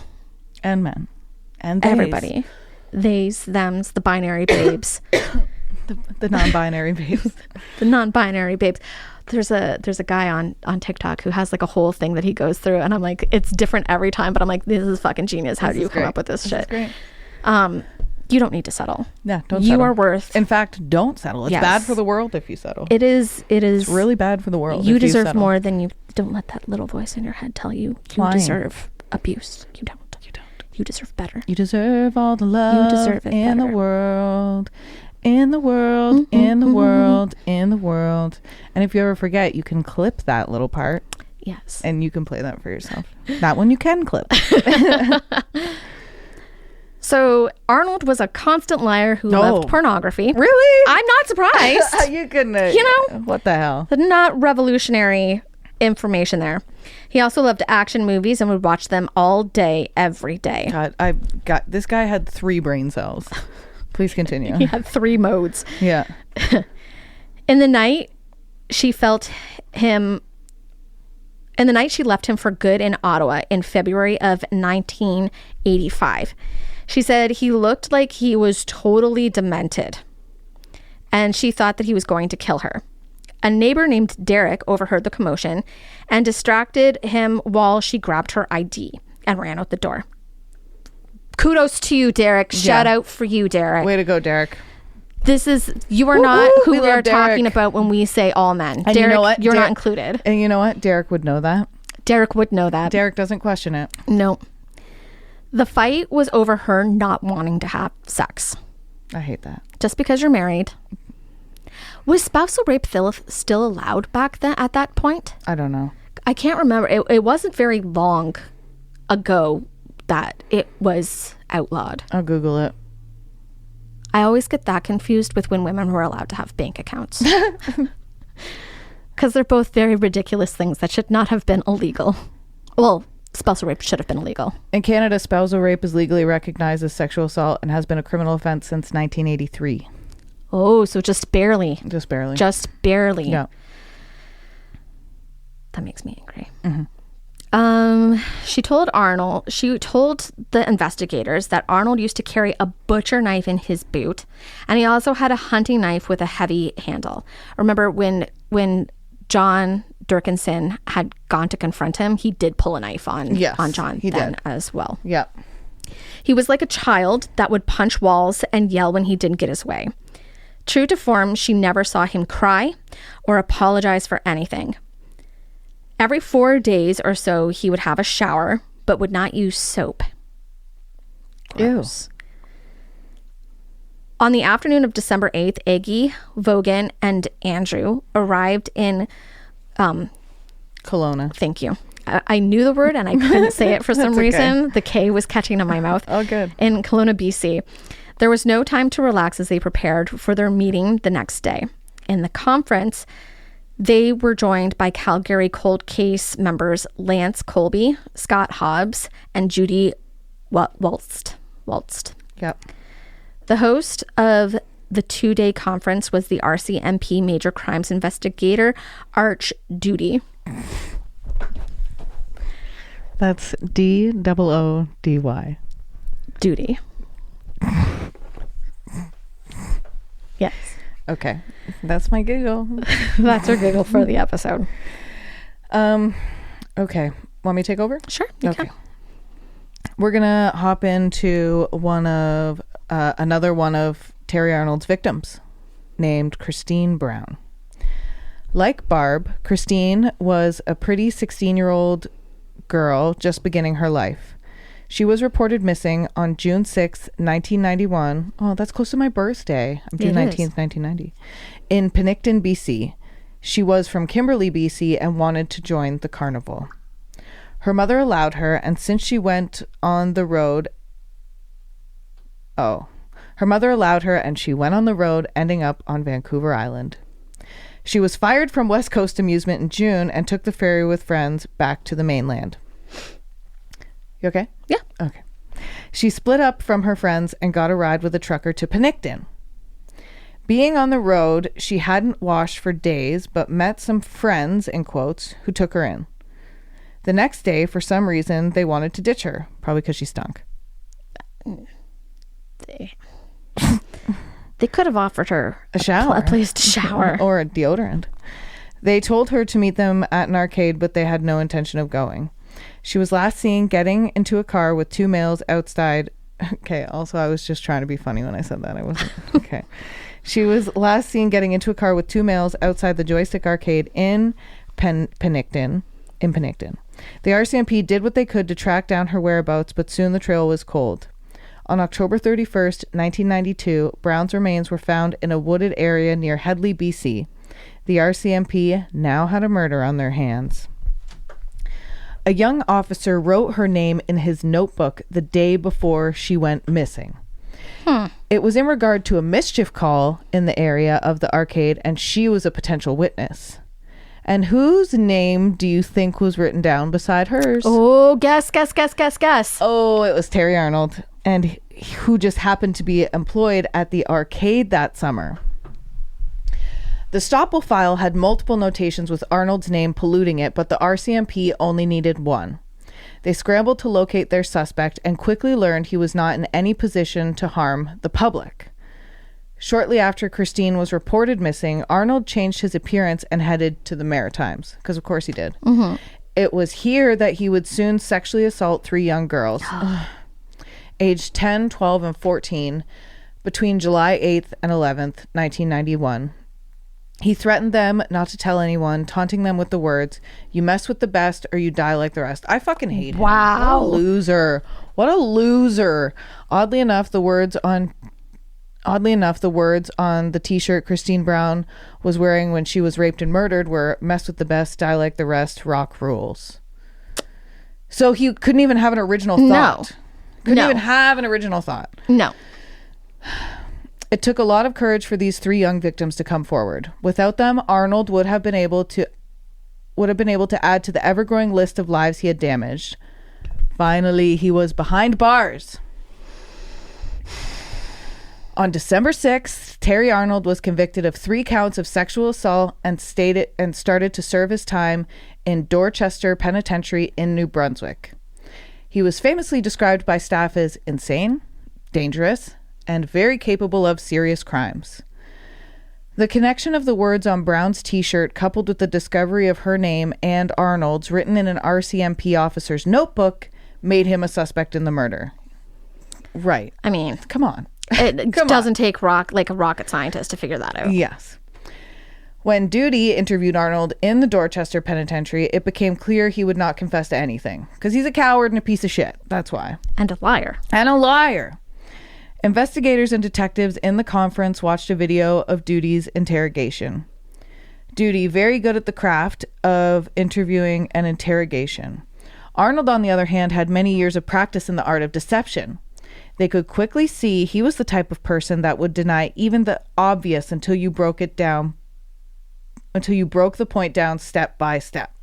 And men. And theys. Everybody. Theys, thems, the binary babes. The non-binary babes. The non-binary babes. There's a guy on TikTok who has like a whole thing that he goes through, and I'm like, it's different every time, but I'm like, this is fucking genius. How do you come up with this shit? Great. You don't need to settle. Yeah, don't settle. You are worth. In fact, don't settle. It's bad for the world if you settle. It is. It's really bad for the world. You deserve more than you. Don't let that little voice in your head tell you you deserve abuse. You don't. You deserve better. You deserve all the love you deserve it in better. the world. In the world, in the world, in the world. And if you ever forget, you can clip that little part. Yes. And you can play that for yourself. That one you can clip. So Arnold was a constant liar who loved pornography. Really? I'm not surprised. You couldn't. What the hell? Not revolutionary information there. He also loved action movies and would watch them all day, every day. God, this guy had 3 brain cells. Please continue. He had 3 modes. Yeah. In the night she left him for good in Ottawa in February of 1985. She said he looked like he was totally demented, and she thought that he was going to kill her. A neighbor named Derek overheard the commotion and distracted him while she grabbed her ID and ran out the door. Kudos to you, Derek. Shout out for you, Derek. Way to go, Derek. You are not who we are talking about when we say all men. And Derek, you know what? You're not included. And you know what? Derek would know that. Derek would know that. Derek doesn't question it. No. The fight was over her not wanting to have sex. I hate that. Just because you're married. Was spousal rape still allowed back then at that point? I don't know. I can't remember. It wasn't very long ago that it was outlawed. I'll Google it. I always get that confused with when women were allowed to have bank accounts. Because they're both very ridiculous things that should not have been illegal. Well, spousal rape should have been illegal. In Canada, spousal rape is legally recognized as sexual assault and has been a criminal offense since 1983. Oh, so just barely. Just barely. Just barely. Yeah. That makes me angry. Mm-hmm. She told the investigators that Arnold used to carry a butcher knife in his boot, and he also had a hunting knife with a heavy handle. Remember when John Durkinson had gone to confront him, he did pull a knife on John then as well. Yeah. He was like a child that would punch walls and yell when he didn't get his way. True to form, she never saw him cry or apologize for anything. Every 4 days or so, he would have a shower, but would not use soap. Gross. Ew. On the afternoon of December 8th, Eggy, Vogan, and Andrew arrived in... Kelowna. Thank you. I knew the word and I couldn't say it for some reason. The K was catching in my mouth. Oh, good. In Kelowna, BC. There was no time to relax as they prepared for their meeting the next day. In the conference, they were joined by Calgary cold case members Lance Colby, Scott Hobbs, and Judy Waltz. Yep. The host of the 2-day conference was the RCMP Major Crimes Investigator, Arch Doody. That's D-O-O-D-Y. Doody. Yes. Okay. That's my giggle. That's our giggle for the episode. Okay. Want me to take over? Sure. Okay. We're going to hop into another one of Terry Arnold's victims, named Christine Brown. Like Barb, Christine was a pretty 16-year-old girl just beginning her life. She was reported missing on June 6, 1991. Oh, that's close to my birthday. I'm June 19th, 1990. In Penticton, BC. She was from Kimberley, BC, and wanted to join the carnival. Her mother allowed her, and since she went on the road... Her mother allowed her, and she went on the road, ending up on Vancouver Island. She was fired from West Coast Amusement in June and took the ferry with friends back to the mainland. You okay? Yeah. Okay. She split up from her friends and got a ride with a trucker to Penticton. Being on the road, she hadn't washed for days, but met some friends, in quotes, who took her in. The next day, for some reason, they wanted to ditch her, probably because she stunk. They could have offered her a shower, a place to shower, or a deodorant. They told her to meet them at an arcade, but they had no intention of going. She was last seen getting into a car with 2 males outside. Okay, also I was just trying to be funny when I said that. I wasn't. Okay. She was last seen getting into a car with 2 males outside the Joystick Arcade in Penticton. The RCMP did what they could to track down her whereabouts, but soon the trail was cold. On October 31st, 1992, Brown's remains were found in a wooded area near Headley, BC. The RCMP now had a murder on their hands. A young officer wrote her name in his notebook the day before she went missing. It was in regard to a mischief call in the area of the arcade, and she was a potential witness. And whose name do you think was written down beside hers? Oh, guess. Oh, it was Terry Arnold, and who just happened to be employed at the arcade that summer. The Stoppel file had multiple notations with Arnold's name polluting it, but the RCMP only needed one. They scrambled to locate their suspect and quickly learned he was not in any position to harm the public. Shortly after Christine was reported missing, Arnold changed his appearance and headed to the Maritimes, because of course he did. Mm-hmm. It was here that he would soon sexually assault 3 young girls, aged 10, 12, and 14, between July 8th and 11th, 1991. He threatened them not to tell anyone, taunting them with the words, "You mess with the best or you die like the rest." I fucking hate him. Wow. What a loser. What a loser. Oddly enough, the words on the t-shirt Christine Brown was wearing when she was raped and murdered were "Mess with the best, die like the rest, rock rules." So he couldn't even have an original thought. Couldn't even have an original thought. No. It took a lot of courage for these 3 young victims to come forward. Without them, Arnold would have been able to add to the ever-growing list of lives he had damaged. Finally, he was behind bars. On December 6th, Terry Arnold was convicted of 3 counts of sexual assault and started to serve his time in Dorchester Penitentiary in New Brunswick. He was famously described by staff as insane, dangerous, and very capable of serious crimes. The connection of the words on Brown's t-shirt, coupled with the discovery of her name and Arnold's written in an RCMP officer's notebook, made him a suspect in the murder. Right. I mean, come on. It doesn't take a rocket scientist to figure that out. Yes. When Duty interviewed Arnold in the Dorchester Penitentiary, it became clear he would not confess to anything. Because he's a coward and a piece of shit. That's why. And a liar. Investigators and detectives in the conference watched a video of Duty's interrogation. Duty, very good at the craft of interviewing and interrogation. Arnold, on the other hand, had many years of practice in the art of deception. They could quickly see he was the type of person that would deny even the obvious until you broke the point down step by step.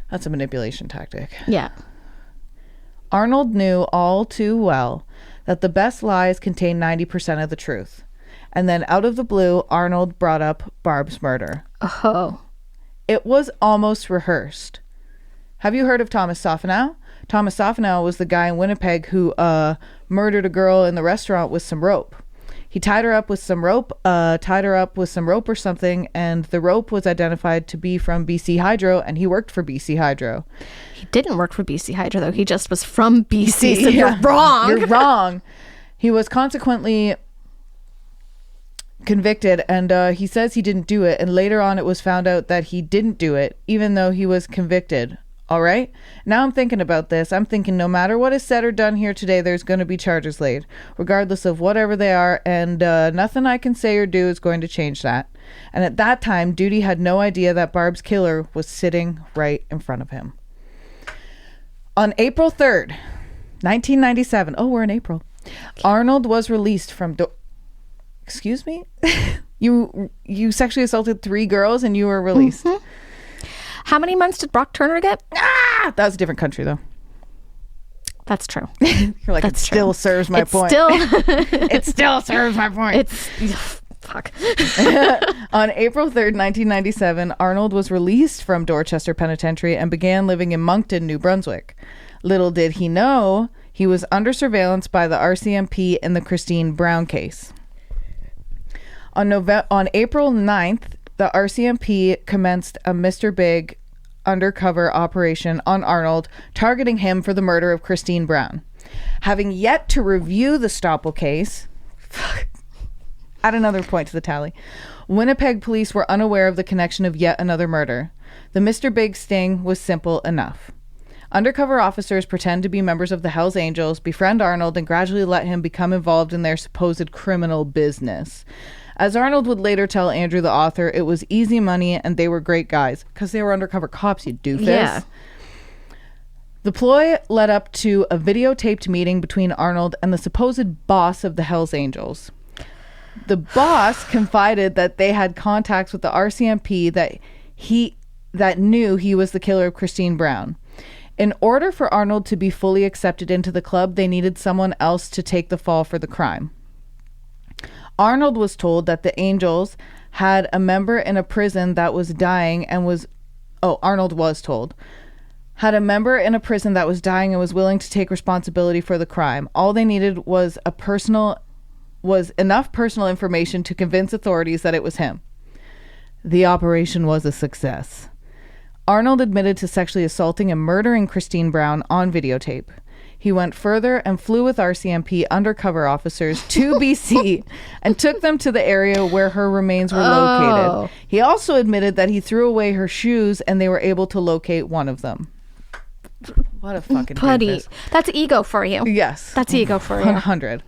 That's a manipulation tactic. Yeah. Arnold knew all too well that the best lies contain 90% of the truth. And then out of the blue, Arnold brought up Barb's murder. Oh. It was almost rehearsed. Have you heard of Thomas Soffenow? Thomas Soffenow was the guy in Winnipeg who murdered a girl in the restaurant with some rope. He tied her up with some rope or something, and the rope was identified to be from BC Hydro, and he worked for BC Hydro. He didn't work for BC Hydro, though. He just was from BC, so yeah. You're wrong. You're wrong. He was consequently convicted, and he says he didn't do it, and later on it was found out that he didn't do it, even though he was convicted. All right? Now I'm thinking about this. I'm thinking no matter what is said or done here today, there's going to be charges laid, regardless of whatever they are, and nothing I can say or do is going to change that. And at that time, Duty had no idea that Barb's killer was sitting right in front of him. On April 3rd, 1997, oh, we're in April, Arnold was released from... Excuse me? You sexually assaulted 3 girls and you were released. Mm-hmm. How many months did Brock Turner get? That was a different country, though. That's true. You're like, it still serves my point. It still serves my point. Fuck. On April 3rd, 1997, Arnold was released from Dorchester Penitentiary and began living in Moncton, New Brunswick. Little did he know, he was under surveillance by the RCMP in the Christine Brown case. On April 9th, the RCMP commenced a Mr. Big undercover operation on Arnold, targeting him for the murder of Christine Brown. Having yet to review the Stoppel case, add another point to the tally, Winnipeg police were unaware of the connection of yet another murder. The Mr. Big sting was simple enough. Undercover officers pretend to be members of the Hells Angels, befriend Arnold, and gradually let him become involved in their supposed criminal business. As Arnold would later tell Andrew, the author, it was easy money and they were great guys. Because they were undercover cops, you doofus. Yeah. The ploy led up to a videotaped meeting between Arnold and the supposed boss of the Hells Angels. The boss confided that they had contacts with the RCMP that knew he was the killer of Christine Brown. In order for Arnold to be fully accepted into the club, they needed someone else to take the fall for the crime. Arnold was told that the Angels had a member in a prison that was dying and was... Oh, Arnold was told. Had a member in a prison that was dying and was willing to take responsibility for the crime. All they needed was enough personal information to convince authorities that it was him. The operation was a success. Arnold admitted to sexually assaulting and murdering Christine Brown on videotape. He went further and flew with RCMP undercover officers to BC and took them to the area where her remains were located. He also admitted that he threw away her shoes and they were able to locate one of them. What a fucking buddy. That's ego for you. Yes. That's ego for you. 100.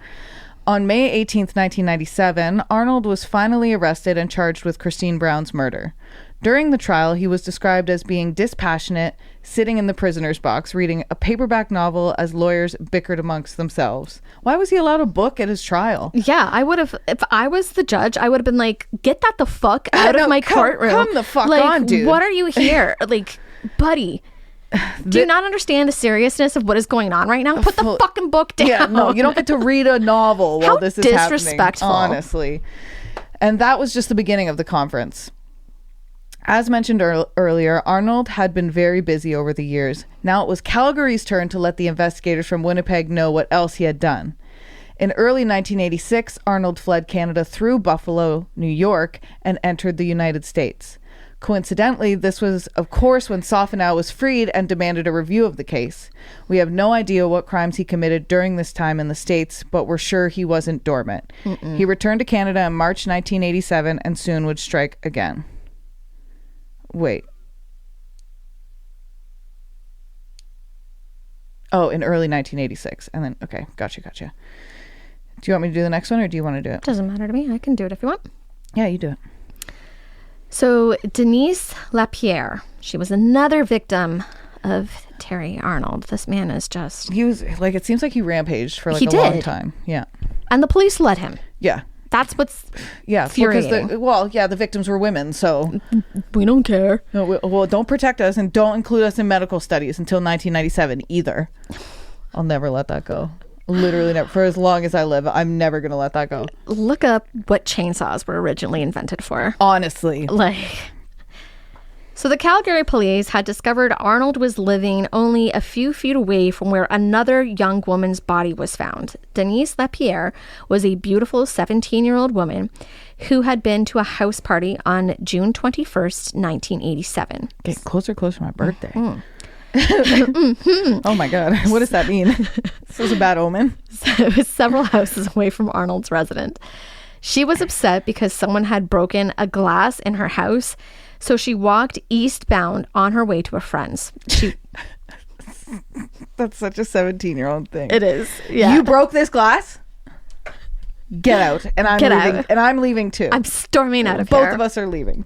On May 18th, 1997, Arnold was finally arrested and charged with Christine Brown's murder. During the trial, he was described as being dispassionate, sitting in the prisoner's box, reading a paperback novel as lawyers bickered amongst themselves. Why was he allowed a book at his trial? Yeah, I would have, if I was the judge, I would have been like, get that the fuck out of my courtroom. Come the fuck on, dude. What are you here? Like, buddy. Do you not understand the seriousness of what is going on right now? Put the fucking book down. Yeah, no, you don't get to read a novel while this is happening. Disrespectful. Honestly. And that was just the beginning of the conference. As mentioned earlier, Arnold had been very busy over the years. Now it was Calgary's turn to let the investigators from Winnipeg know what else he had done. In early 1986, Arnold fled Canada through Buffalo, New York, and entered the United States. Coincidentally, this was, of course, when Sofanow was freed and demanded a review of the case. We have no idea what crimes he committed during this time in the States, but we're sure he wasn't dormant. He returned to Canada in March 1987 and soon would strike again. Wait. Oh, in early 1986. And then, okay, gotcha. Do you want me to do the next one or do you want to do it? Doesn't matter to me. I can do it if you want. Yeah, you do it. So Denise Lapierre, she was another victim of Terry Arnold. This man is just... He was, like, it seems like he rampaged for like a long time. Yeah. And the police let him. Yeah. That's what's infuriating. Because the victims were women, so... We don't care. No, well, don't protect us and don't include us in medical studies until 1997 either. I'll never let that go. Literally never. For as long as I live, I'm never going to let that go. Look up what chainsaws were originally invented for. Honestly. So the Calgary police had discovered Arnold was living only a few feet away from where another young woman's body was found. Denise Lapierre was a beautiful 17-year-old woman who had been to a house party on June 21st, 1987. Get closer to my birthday. Oh my God. What does that mean? This is a bad omen. So it was several houses away from Arnold's residence. She was upset because someone had broken a glass in her house. So she walked eastbound on her way to a friend's. That's such a 17-year-old thing. It is. Yeah. You broke this glass? Get out. And I'm leaving. And I'm leaving too. I'm storming out of here. Both of us are leaving.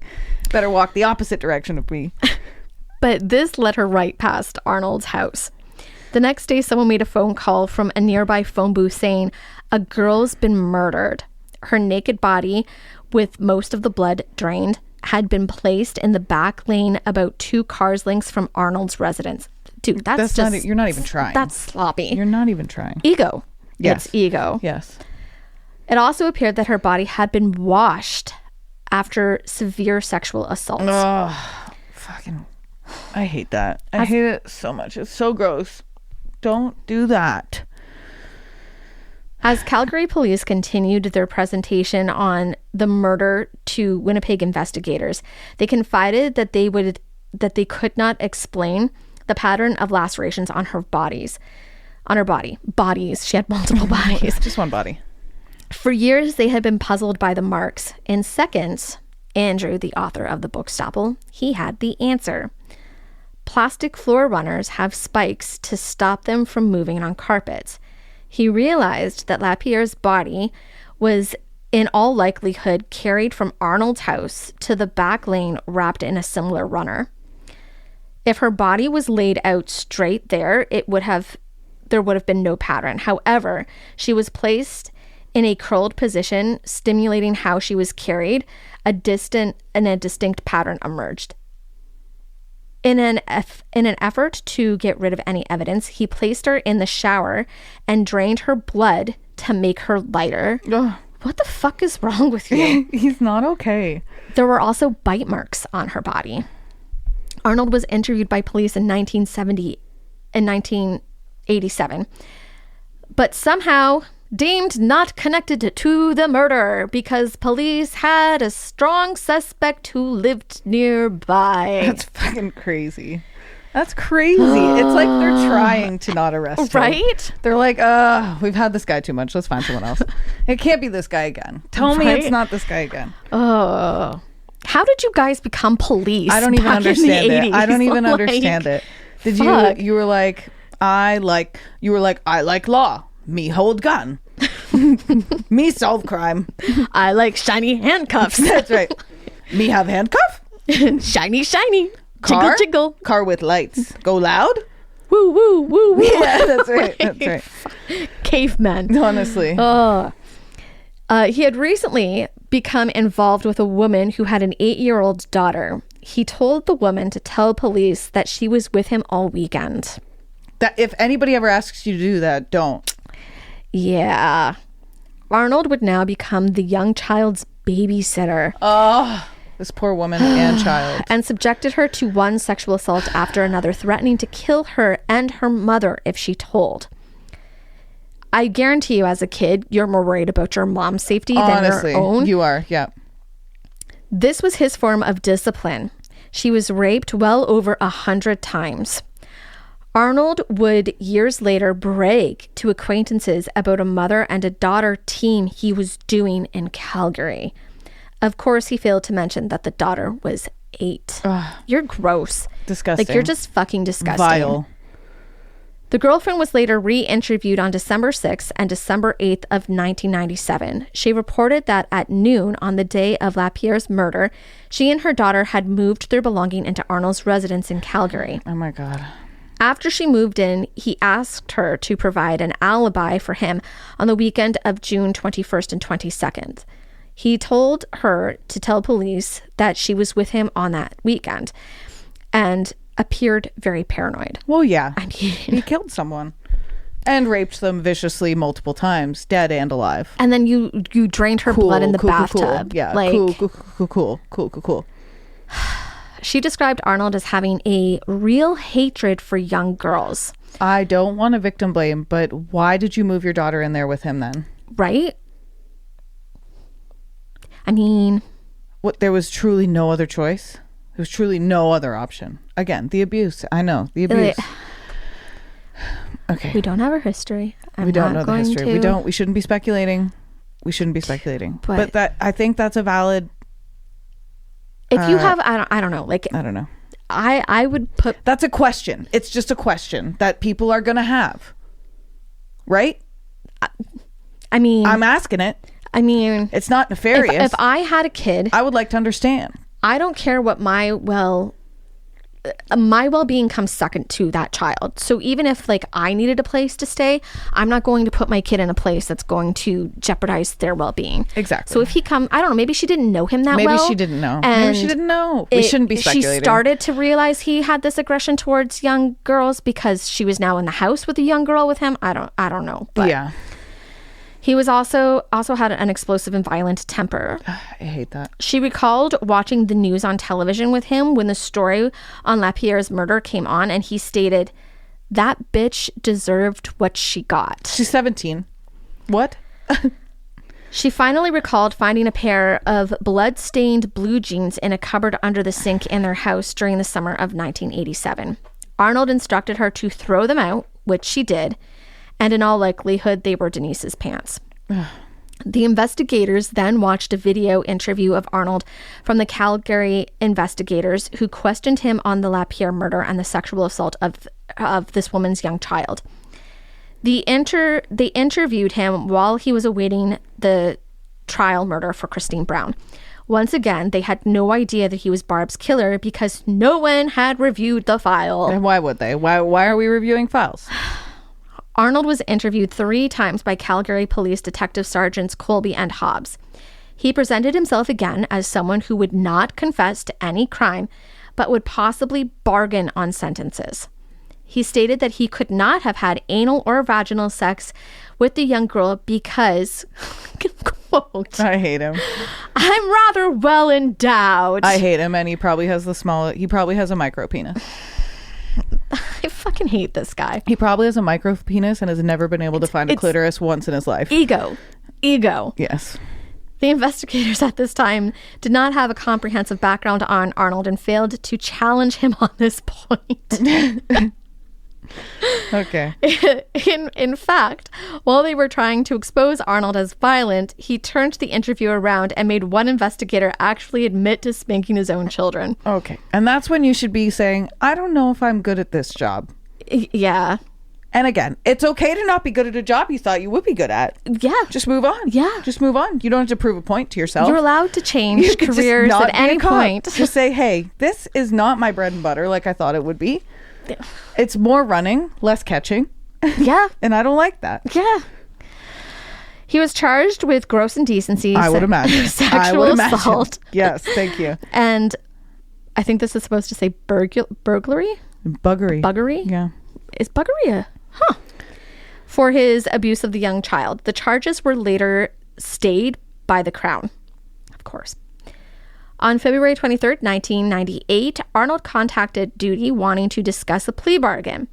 Better walk the opposite direction of me. But this led her right past Arnold's house. The next day, someone made a phone call from a nearby phone booth saying a girl's been murdered. Her naked body, with most of the blood drained, had been placed in the back lane about 2 cars lengths from Arnold's residence. Dude, that's just... you're not even trying. That's sloppy. You're not even trying. Ego. Yes. It's ego. Yes. It also appeared that her body had been washed after severe sexual assaults. Oh, fucking... I hate that. I hate it so much. It's so gross. Don't do that. As Calgary police continued their presentation on the murder to Winnipeg investigators, they confided that they could not explain the pattern of lacerations on her body. Bodies. She had multiple bodies. Just one body. For years, they had been puzzled by the marks. In seconds, Andrew, the author of the book Stoppel, he had the answer. Plastic floor runners have spikes to stop them from moving on carpets. He realized that Lapierre's body was in all likelihood carried from Arnold's house to the back lane wrapped in a similar runner. If her body was laid out straight there, there would have been no pattern. However, she was placed in a curled position, stimulating how she was carried. A distinct pattern emerged. In an effort to get rid of any evidence, he placed her in the shower and drained her blood to make her lighter. Ugh. What the fuck is wrong with you? He's not okay. There were also bite marks on her body. Arnold was interviewed by police in 1987, but somehow deemed not connected to the murder because police had a strong suspect who lived nearby. That's fucking crazy. That's crazy. It's like they're trying to not arrest him. Right? They're like, we've had this guy too much. Let's find someone else. It can't be this guy again. Tell me it's not this guy again. Oh. How did you guys become police? I don't even understand it. I don't even understand it. Did fuck. You were like, I like law. Me hold gun. Me solve crime. I like shiny handcuffs. That's right. Me have handcuff. Shiny. Car? Jiggle. Car with lights. Go loud. Woo, woo, woo, woo. Yeah, that's right. That's right. Cavemen. Honestly. He had recently become involved with a woman who had an 8-year-old daughter. He told the woman to tell police that she was with him all weekend. That if anybody ever asks you to do that, don't. Yeah. Arnold would now become the young child's babysitter. Oh, this poor woman and child. And subjected her to one sexual assault after another, threatening to kill her and her mother if she told. I guarantee you, as a kid, you're more worried about your mom's safety than your own. You are, yeah. This was his form of discipline. She was raped well over 100 times. Arnold would years later brag to acquaintances about a mother and a daughter team he was doing in Calgary. Of course, he failed to mention that the daughter was 8. Ugh. You're gross. Disgusting. Like, you're just fucking disgusting. Vile. The girlfriend was later re-interviewed on December 6th and December 8th of 1997. She reported that at noon on the day of Lapierre's murder, she and her daughter had moved their belongings into Arnold's residence in Calgary. Oh my God. After she moved in, he asked her to provide an alibi for him on the weekend of June 21st and 22nd. He told her to tell police that she was with him on that weekend and appeared very paranoid. Well, yeah. I mean, he killed someone and raped them viciously multiple times, dead and alive. And then you drained her blood in the bathtub. Cool. Yeah, like, cool. She described Arnold as having a real hatred for young girls. I don't want to victim blame, but why did you move your daughter in there with him then? Right? I mean... What? There was truly no other choice? There was truly no other option. Again, the abuse. I know, the abuse. Okay. We don't have a history. We don't know the history. We shouldn't be speculating. But that, I think that's a valid... If you have, I don't know. Like, I don't know. I would put... That's a question. It's just a question that people are going to have. Right? I mean... I'm asking it. I mean... It's not nefarious. If I had a kid... I would like to understand. I don't care what my well-being comes second to that child. So even if like I needed a place to stay, I'm not going to put my kid in a place that's going to jeopardize their well-being. Exactly. So if he I don't know, maybe she didn't know him that well. Maybe she didn't know. We shouldn't be speculating. She started to realize he had this aggression towards young girls because she was now in the house with a young girl with him. I don't know. But yeah. He was also had an explosive and violent temper. I hate that. She recalled watching the news on television with him when the story on Lapierre's murder came on, and he stated, "That bitch deserved what she got." She's 17. What? She finally recalled finding a pair of blood-stained blue jeans in a cupboard under the sink in their house during the summer of 1987. Arnold instructed her to throw them out, which she did. And in all likelihood, they were Denise's pants. The investigators then watched a video interview of Arnold from the Calgary investigators who questioned him on the Lapierre murder and the sexual assault of this woman's young child. They interviewed him while he was awaiting the trial murder for Christine Brown. Once again, they had no idea that he was Barb's killer because no one had reviewed the file. And why would they? Why are we reviewing files? Arnold was interviewed 3 times by Calgary Police Detective Sergeants Colby and Hobbs. He presented himself again as someone who would not confess to any crime, but would possibly bargain on sentences. He stated that he could not have had anal or vaginal sex with the young girl because, quote, I hate him. I'm rather well endowed. I hate him, and he probably has a micro penis. I fucking hate this guy. He probably has a micro penis and has never been able to find a clitoris once in his life. Ego. Yes. The investigators at this time did not have a comprehensive background on Arnold and failed to challenge him on this point. Okay. In fact, while they were trying to expose Arnold as violent, he turned the interview around and made one investigator actually admit to spanking his own children. Okay. And that's when you should be saying, I don't know if I'm good at this job. Yeah. And again, it's okay to not be good at a job you thought you would be good at. Yeah. Just move on. Yeah. Just move on. You don't have to prove a point to yourself. You're allowed to change careers at any point. Just say, hey, this is not my bread and butter like I thought it would be. Yeah. It's more running, less catching. Yeah. And I don't like that. Yeah. He was charged with gross indecency. I would imagine. Sexual assault. Yes, thank you. And I think this is supposed to say burglary? Buggery. Yeah. Is buggery a... Huh. For his abuse of the young child. The charges were later stayed by the Crown. Of course. On February 23rd, 1998, Arnold contacted Duty wanting to discuss a plea bargain.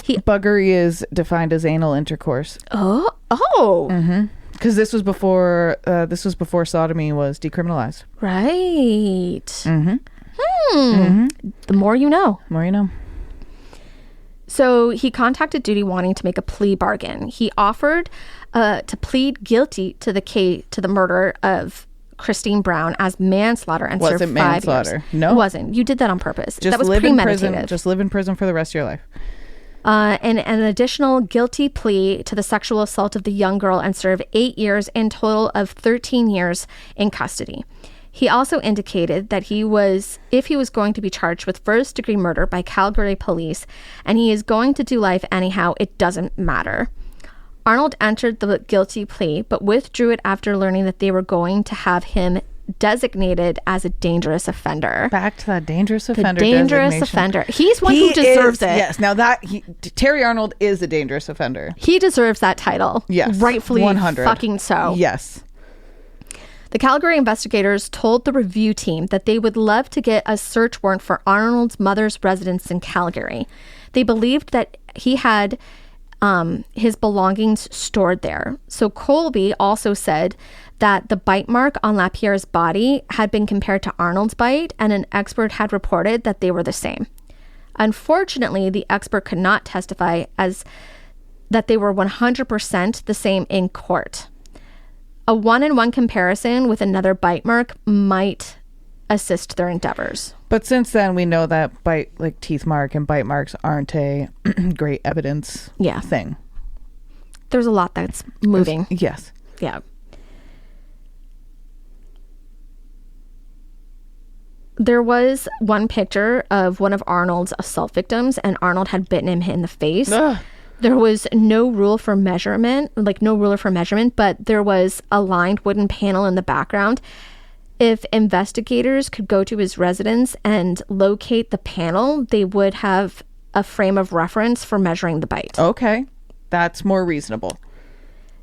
Buggery is defined as anal intercourse. Oh. Mm-hmm. Because this was before sodomy was decriminalized. Right. Mm-hmm. Mm-hmm. The more you know. More you know. So he contacted Duty wanting to make a plea bargain. He offered to plead guilty to the murder of Christine Brown as manslaughter and serve 5 years. Wasn't manslaughter. No. It wasn't. You did that on purpose. That was premeditated. Just live in prison for the rest of your life. And an additional guilty plea to the sexual assault of the young girl and serve 8 years in total of 13 years in custody. He also indicated that if he was going to be charged with first-degree murder by Calgary police and he is going to do life anyhow, it doesn't matter. Arnold entered the guilty plea, but withdrew it after learning that they were going to have him designated as a dangerous offender. Back to that dangerous offender offender. He's one who deserves it. Yes. Now Terry Arnold is a dangerous offender. He deserves that title. Yes. Rightfully 100. fucking so. Yes. The Calgary investigators told the review team that they would love to get a search warrant for Arnold's mother's residence in Calgary. They believed that he had his belongings stored there. So Colby also said that the bite mark on Lapierre's body had been compared to Arnold's bite, and an expert had reported that they were the same. Unfortunately, the expert could not testify as that they were 100% the same in court. A 1-in-1 comparison with another bite mark might assist their endeavors. But since then, we know that teeth mark and bite marks aren't a great evidence thing. There's a lot that's moving. Yes. Yeah. There was one picture of one of Arnold's assault victims, and Arnold had bitten him in the face. Ugh. There was no ruler for measurement, but there was a lined wooden panel in the background. If investigators could go to his residence and locate the panel, they would have a frame of reference for measuring the bite. Okay. That's more reasonable.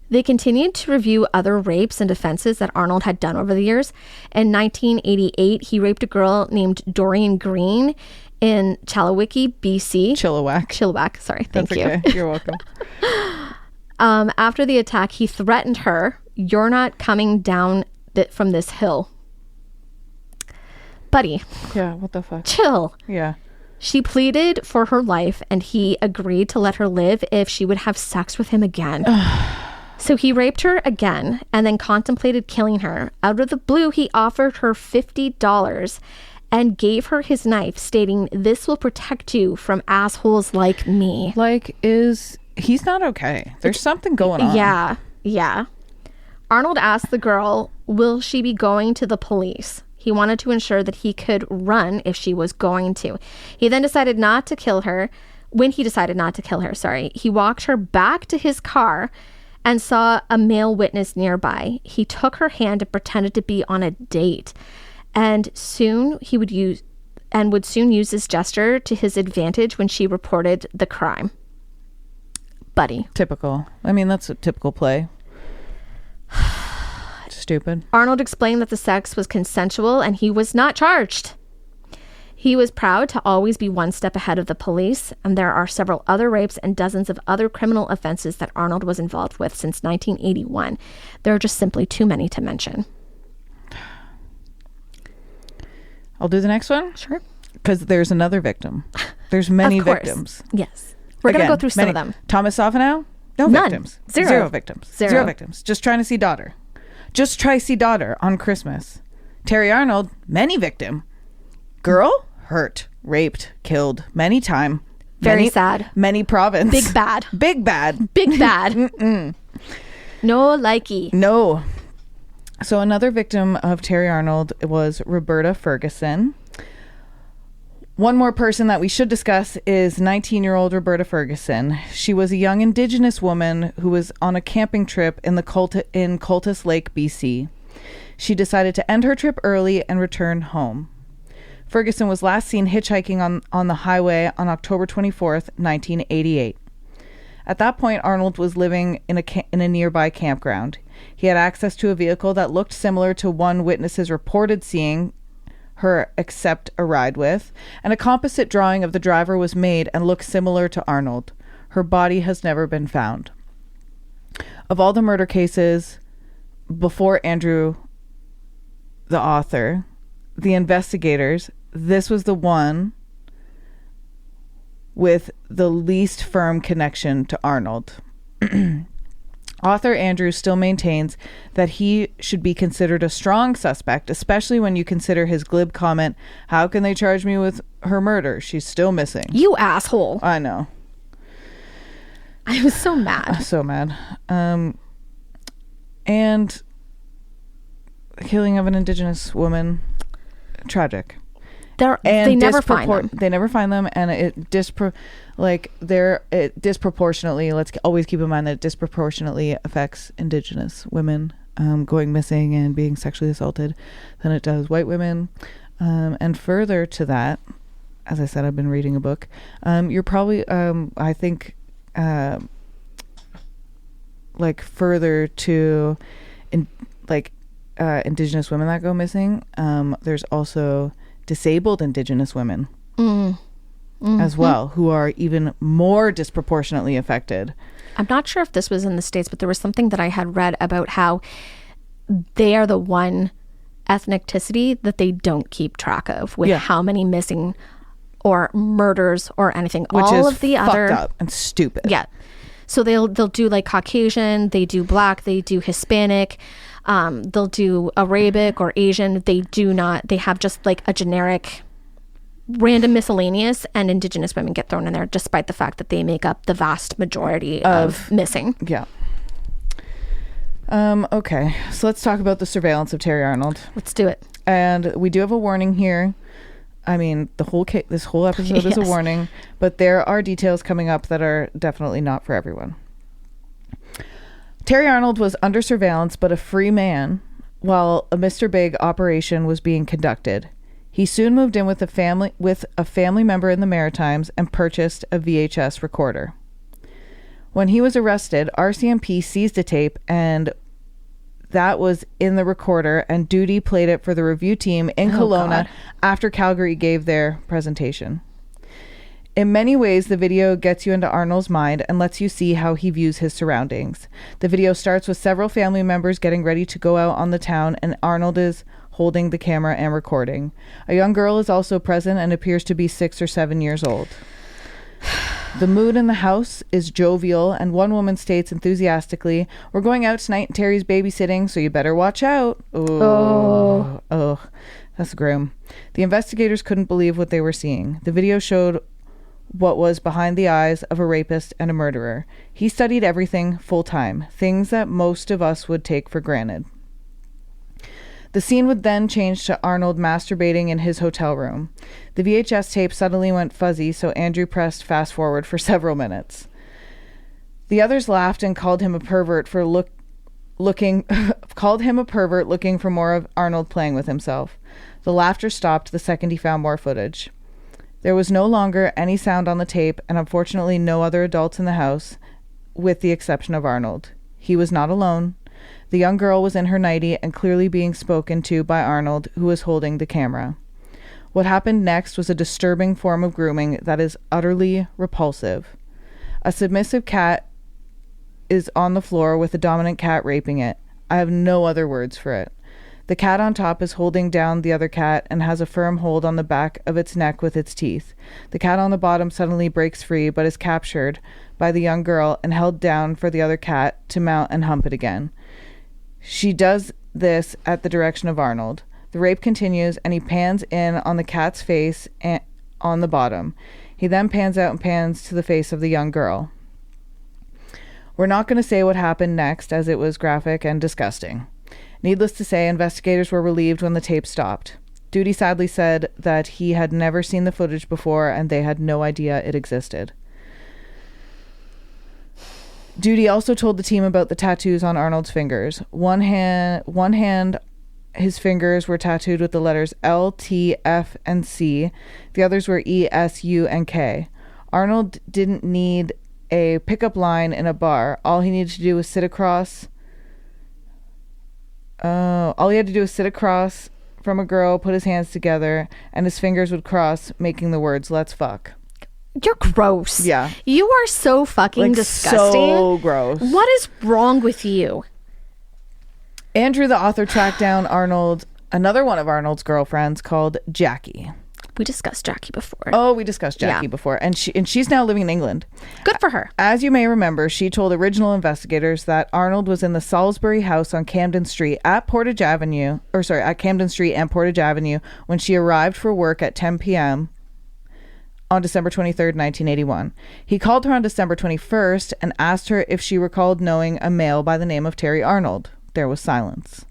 They continued to review other rapes and offenses that Arnold had done over the years. In 1988, he raped a girl named Doreen Green in Chilliwack, BC. Chilliwack, sorry. Thank you. Okay. You're welcome. After the attack, he threatened her, "You're not coming down from this hill." Buddy. Yeah, what the fuck? Chill. Yeah. She pleaded for her life, and he agreed to let her live if she would have sex with him again. So he raped her again and then contemplated killing her. Out of the blue, he offered her $50 and gave her his knife, stating, "This will protect you from assholes like me." Like, he's not okay. There's something going on. Yeah. Arnold asked the girl, will she be going to the police? He wanted to ensure that he could run if she was going to. He then decided not to kill her. When he decided not to kill her, he walked her back to his car and saw a male witness nearby. He took her hand and pretended to be on a date. And soon he would use this gesture to his advantage when she reported the crime. Buddy. Typical. I mean, that's a typical play. Stupid. Arnold explained that the sex was consensual and he was not charged. He was proud to always be one step ahead of the police, and there are several other rapes and dozens of other criminal offenses that Arnold was involved with since 1981. There are just simply too many to mention. I'll do the next one? Sure. Because there's another victim. There's many victims. Yes. We're going to go through some of them. Thomas Sofanow? No None. victims. Zero victims. Zero Victims. Just trying to see daughter. Just try see daughter on Christmas. Terry Arnold, many victim. Girl, hurt, raped, killed, many time. Very sad. Many province. Big bad. Big bad. Big bad. No likey. No. So another victim of Terry Arnold was Roberta Ferguson. One more person that we should discuss is 19-year-old Roberta Ferguson. She was a young Indigenous woman who was on a camping trip in Cultus Lake, BC. She decided to end her trip early and return home. Ferguson was last seen hitchhiking on the highway on October 24th, 1988. At that point, Arnold was living in a nearby campground. He had access to a vehicle that looked similar to one witnesses reported seeing her accept a ride with, and a composite drawing of the driver was made and looked similar to Arnold. Her body has never been found. Of all the murder cases before Andrew, the author, the investigators, this was the one with the least firm connection to Arnold. Author Andrew still maintains that he should be considered a strong suspect, especially when you consider his glib comment, "How can they charge me with her murder? She's still missing." You asshole. I know. I was so mad. So mad. And the killing of an Indigenous woman, tragic. They never find them. They never find them, and it disproportionately. Let's always keep in mind that it disproportionately affects Indigenous women going missing and being sexually assaulted than it does white women. And further to that, as I said, I've been reading a book. You're probably, I think, further to, Indigenous women that go missing. There's also disabled Indigenous women as well, who are even more disproportionately affected. I'm not sure if this was in the States, but there was something that I had read about how they are the one ethnicity that they don't keep track of with how many missing or murders or anything. Which all is of the fucked other up and stupid. Yeah. So they'll do like Caucasian, they do Black, they do Hispanic, they'll do Arabic or Asian. They have just like a generic random miscellaneous, and Indigenous women get thrown in there despite the fact that they make up the vast majority of missing. Yeah. Okay, so let's talk about the surveillance of Terry Arnold. Let's do it. And we do have a warning here. I mean, this whole episode is a warning, but there are details coming up that are definitely not for everyone. Terry Arnold was under surveillance, but a free man, while a Mr. Big operation was being conducted. He soon moved in with a family member in the Maritimes and purchased a VHS recorder. When he was arrested, RCMP seized a tape, and that was in the recorder, and Duty played it for the review team in Kelowna after Calgary gave their presentation. In many ways, the video gets you into Arnold's mind and lets you see how he views his surroundings. The video starts with several family members getting ready to go out on the town, and Arnold is holding the camera and recording. A young girl is also present and appears to be 6 or 7 years old. The mood in the house is jovial, and one woman states enthusiastically, "We're going out tonight and Terry's babysitting, so you better watch out." Oh, that's grim. The investigators couldn't believe what they were seeing. The video showed what was behind the eyes of a rapist and a murderer. He studied everything full time, things that most of us would take for granted. The scene would then change to Arnold masturbating in his hotel room. The VHS tape suddenly went fuzzy, so Andrew pressed fast forward for several minutes. The others laughed and called him a pervert for looking for more of Arnold playing with himself. The laughter stopped the second he found more footage. There was no longer any sound on the tape, and unfortunately no other adults in the house, with the exception of Arnold. He was not alone. The young girl was in her nightie and clearly being spoken to by Arnold, who was holding the camera. What happened next was a disturbing form of grooming that is utterly repulsive. A submissive cat is on the floor with a dominant cat raping it. I have no other words for it. The cat on top is holding down the other cat and has a firm hold on the back of its neck with its teeth. The cat on the bottom suddenly breaks free but is captured by the young girl and held down for the other cat to mount and hump it again. She does this at the direction of Arnold. The rape continues and he pans in on the cat's face and on the bottom. He then pans out and pans to the face of the young girl. We're not going to say what happened next, as it was graphic and disgusting. Needless to say, investigators were relieved when the tape stopped. Duty sadly said that he had never seen the footage before and they had no idea it existed. Duty also told the team about the tattoos on Arnold's fingers. One hand, his fingers were tattooed with the letters L, T, F, and C. The others were E, S, U, and K. Arnold didn't need a pickup line in a bar. All he needed to do was sit across... all he had to do was sit across from a girl, put his hands together, and his fingers would cross, making the words, "Let's fuck." You're gross. Yeah. You are so fucking disgusting. So gross. What is wrong with you? Andrew, the author, tracked down another one of Arnold's girlfriends called Jackie. We discussed Jackie before. Oh, we discussed Jackie before. And she's now living in England. Good for her. As you may remember, she told original investigators that Arnold was in the Salisbury house on Camden Street at Camden Street and Portage Avenue when she arrived for work at 10 p.m. on December 23rd, 1981. He called her on December 21st and asked her if she recalled knowing a male by the name of Terry Arnold. There was silence.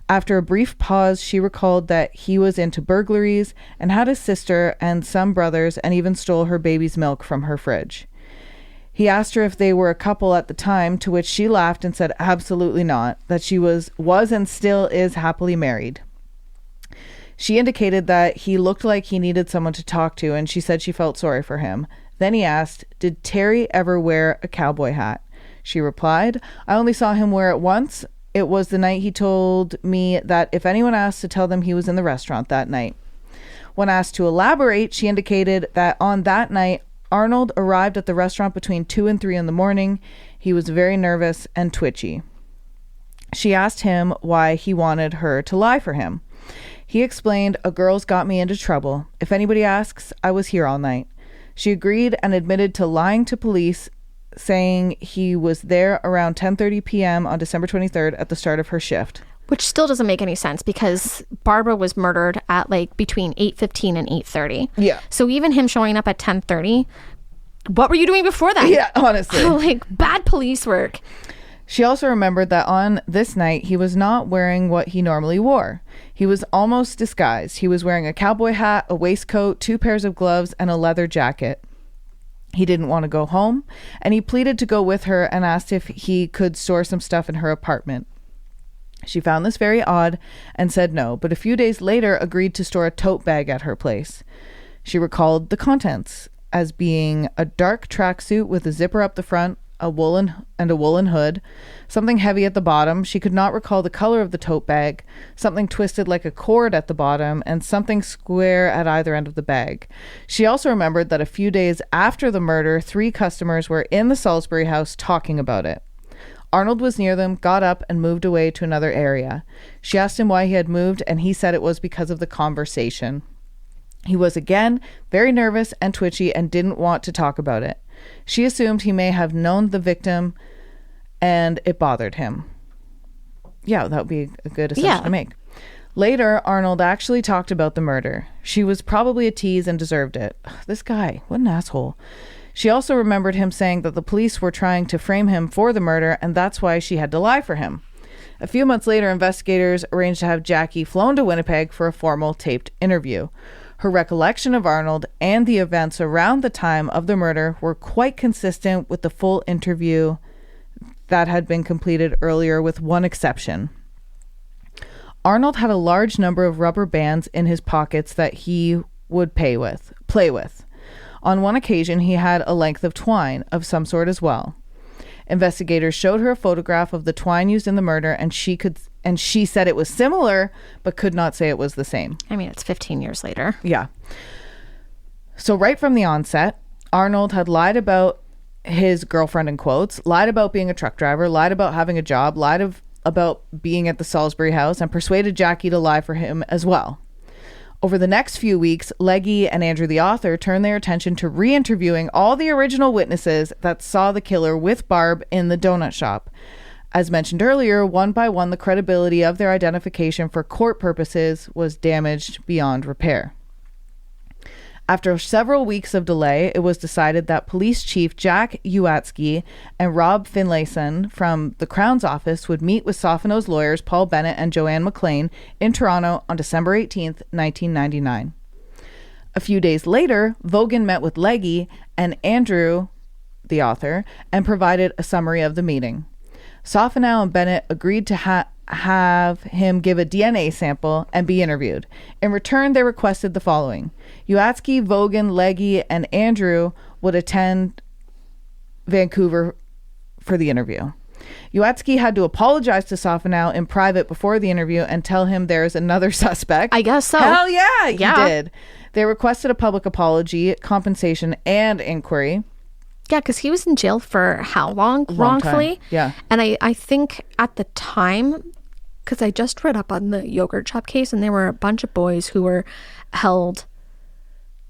After a brief pause, she recalled that he was into burglaries and had a sister and some brothers and even stole her baby's milk from her fridge. He asked her if they were a couple at the time, to which she laughed and said absolutely not, that she was and still is happily married. She indicated that he looked like he needed someone to talk to, and she said she felt sorry for him. Then he asked, "Did Terry ever wear a cowboy hat?" She replied, "I only saw him wear it once. It was the night he told me that if anyone asked to tell them he was in the restaurant that night." When asked to elaborate, she indicated that on that night, Arnold arrived at the restaurant between 2 and 3 in the morning. He was very nervous and twitchy. She asked him why he wanted her to lie for him. He explained, "A girl's got me into trouble. If anybody asks, I was here all night." She agreed and admitted to lying to police, saying he was there around 10:30 p.m. on December 23rd at the start of her shift. Which still doesn't make any sense because Barbara was murdered at between 8:15 and 8:30. Yeah. So even him showing up at 10:30, what were you doing before that? Yeah, honestly. Bad police work. She also remembered that on this night, he was not wearing what he normally wore. He was almost disguised. He was wearing a cowboy hat, a waistcoat, 2 pairs of gloves, and a leather jacket. He didn't want to go home, and he pleaded to go with her and asked if he could store some stuff in her apartment. She found this very odd and said no, but a few days later agreed to store a tote bag at her place. She recalled the contents as being a dark tracksuit with a zipper up the front, a woolen hood, something heavy at the bottom. She could not recall the color of the tote bag, something twisted like a cord at the bottom, and something square at either end of the bag. She also remembered that a few days after the murder, 3 customers were in the Salisbury house talking about it. Arnold was near them, got up, and moved away to another area. She asked him why he had moved, and he said it was because of the conversation. He was again very nervous and twitchy and didn't want to talk about it. She assumed he may have known the victim and it bothered him. Yeah, that would be a good assumption to make. Later, Arnold actually talked about the murder. She was probably a tease and deserved it. This guy, what an asshole. She also remembered him saying that the police were trying to frame him for the murder, and that's why she had to lie for him. A few months later, investigators arranged to have Jackie flown to Winnipeg for a formal taped interview. Her recollection of Arnold and the events around the time of the murder were quite consistent with the full interview that had been completed earlier, with one exception. Arnold had a large number of rubber bands in his pockets that he would play with. On one occasion, he had a length of twine of some sort as well. Investigators showed her a photograph of the twine used in the murder, and she said it was similar, but could not say it was the same. I mean, it's 15 years later. Yeah. So right from the onset, Arnold had lied about his girlfriend, in quotes, lied about being a truck driver, lied about having a job, about being at the Salisbury house, and persuaded Jackie to lie for him as well. Over the next few weeks, Legge and Andrew the author turned their attention to re-interviewing all the original witnesses that saw the killer with Barb in the donut shop. As mentioned earlier, one by one, the credibility of their identification for court purposes was damaged beyond repair. After several weeks of delay, it was decided that Police Chief Jack Uwatsky and Rob Finlayson from the Crown's office would meet with Sofino's lawyers Paul Bennett and Joanne McLean in Toronto on December 18th, 1999. A few days later, Vaughan met with Legge and Andrew, the author, and provided a summary of the meeting. Sofino and Bennett agreed to have him give a DNA sample and be interviewed. In return, they requested the following. Uwatsky, Vaughan, Legge, and Andrew would attend Vancouver for the interview. Uwatsky had to apologize to Sofino in private before the interview and tell him there's another suspect. I guess so. Hell yeah, he did. They requested a public apology, compensation, and inquiry. Yeah, because he was in jail for how long? Wrongfully? Time. Yeah. And I think at the time, because I just read up on the yogurt shop case, and there were a bunch of boys who were held,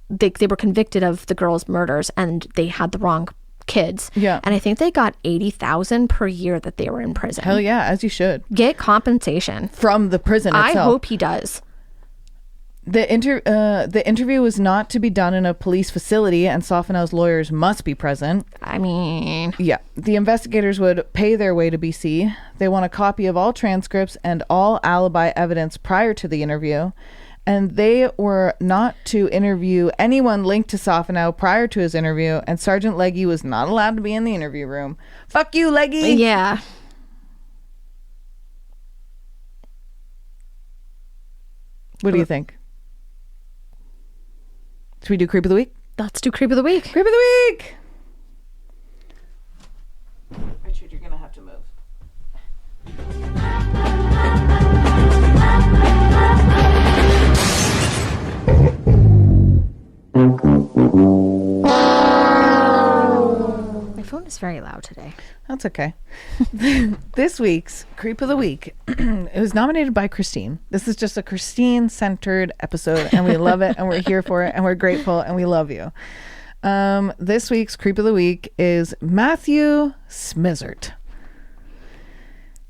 they were convicted of the girls' murders, and they had the wrong kids. Yeah. And I think they got $80,000 per year that they were in prison. Hell yeah, as you should. Get compensation. From the prison itself. I hope he does. The interview was not to be done in a police facility, and Sofino's lawyers must be present. I mean... Yeah. The investigators would pay their way to BC. They want a copy of all transcripts and all alibi evidence prior to the interview. And they were not to interview anyone linked to Sofino prior to his interview, and Sergeant Legge was not allowed to be in the interview room. Fuck you, Legge! Yeah. What do you think? Should we do Creep of the Week? Let's do Creep of the Week. Creep of the Week! Richard, you're going to have to move. My phone is very loud today. That's okay. This week's Creep of the Week, it was nominated by Christine. This is just a Christine-centered episode, and we love it, and we're here for it, and we're grateful, and we love you. This week's Creep of the Week is Matthew Smizert.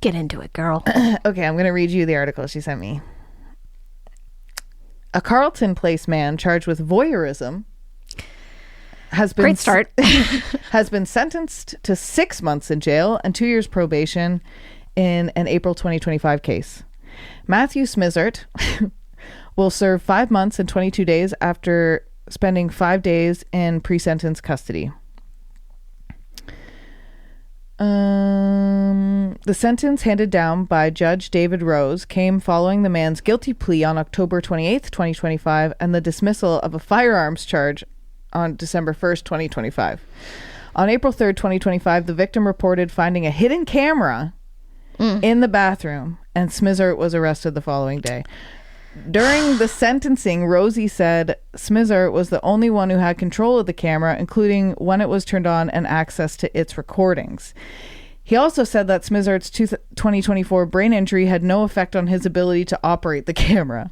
Get into it, girl. Okay, I'm going to read you the article she sent me. A Carleton Place man charged with voyeurism has been great start. has been sentenced to 6 months in jail and 2 years probation in an April 2025 case. Matthew Smizert will serve 5 months and 22 days after spending 5 days in pre-sentence custody. The sentence handed down by Judge David Rose came following the man's guilty plea on October 28th, 2025, and the dismissal of a firearms charge on December 1st, 2025. On April 3rd, 2025, the victim reported finding a hidden camera in the bathroom, and Smizert was arrested the following day. During the sentencing, Rosie said Smizert was the only one who had control of the camera, including when it was turned on and access to its recordings. He also said that Smizert's 2024 brain injury had no effect on his ability to operate the camera.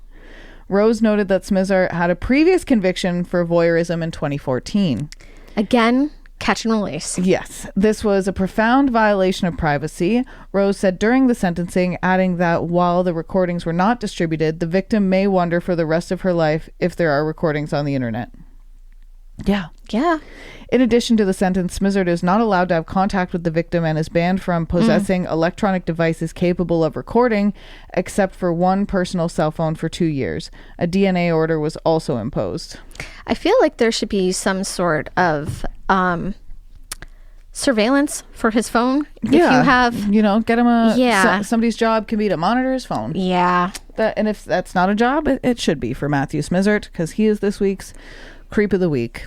Rose noted that Smizert had a previous conviction for voyeurism in 2014. Again, Catch and release. Yes. This was a profound violation of privacy, Rose said during the sentencing, adding that while the recordings were not distributed, the victim may wonder for the rest of her life if there are recordings on the internet. Yeah. Yeah. In addition to the sentence, Smizard is not allowed to have contact with the victim and is banned from possessing electronic devices capable of recording, except for one personal cell phone for 2 years. A DNA order was also imposed. I feel like there should be some sort of surveillance for his phone. If you have, get him somebody's job can be to monitor his phone. Yeah. And if that's not a job, it should be for Matthew Smizard, because he is this week's Creep of the Week.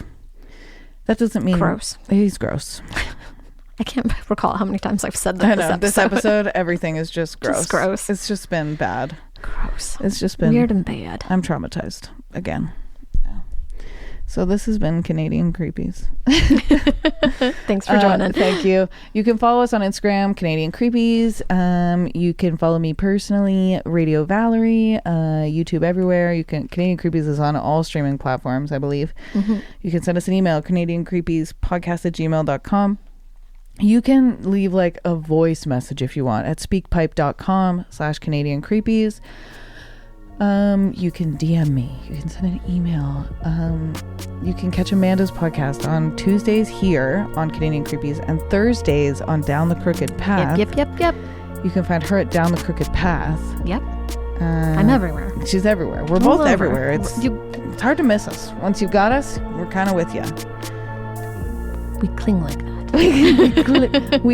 That doesn't mean gross. He's gross. I can't recall how many times I've said that. This episode, everything is just gross. Just gross. It's just been bad. Gross. It's just been weird and bad. I'm traumatized again. Yeah. So this has been Canadian Creepies. Thanks for joining. Thank you. You can follow us on Instagram, Canadian Creepies. You can follow me personally, Radio Valerie, YouTube everywhere. Canadian Creepies is on all streaming platforms, I believe. Mm-hmm. You can send us an email, canadiancreepiespodcast@gmail.com. You can leave like a voice message if you want at speakpipe.com/Canadian Creepies. You can DM me. You can send an email. You can catch Amanda's podcast on Tuesdays here on Canadian Creepies and Thursdays on Down the Crooked Path. Yep. You can find her at Down the Crooked Path. Yep. I'm everywhere. She's everywhere. We're both everywhere. It's hard to miss us. Once you've got us, we're kind of with you. We cling like that. we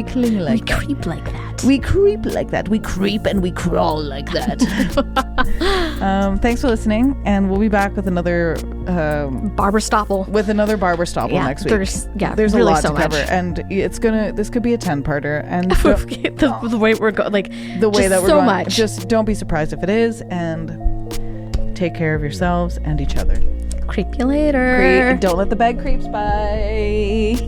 cling like that. We creep like that. We creep like that. We creep and we crawl like that. Thanks for listening, and we'll be back with another Barbara Stoppel. Next week. There's really a lot to cover, and this could be a 10-parter. And the way we're going, the way that we're so going, much. Just don't be surprised if it is, and take care of yourselves and each other. Creep you later. Don't let the bed creeps bite.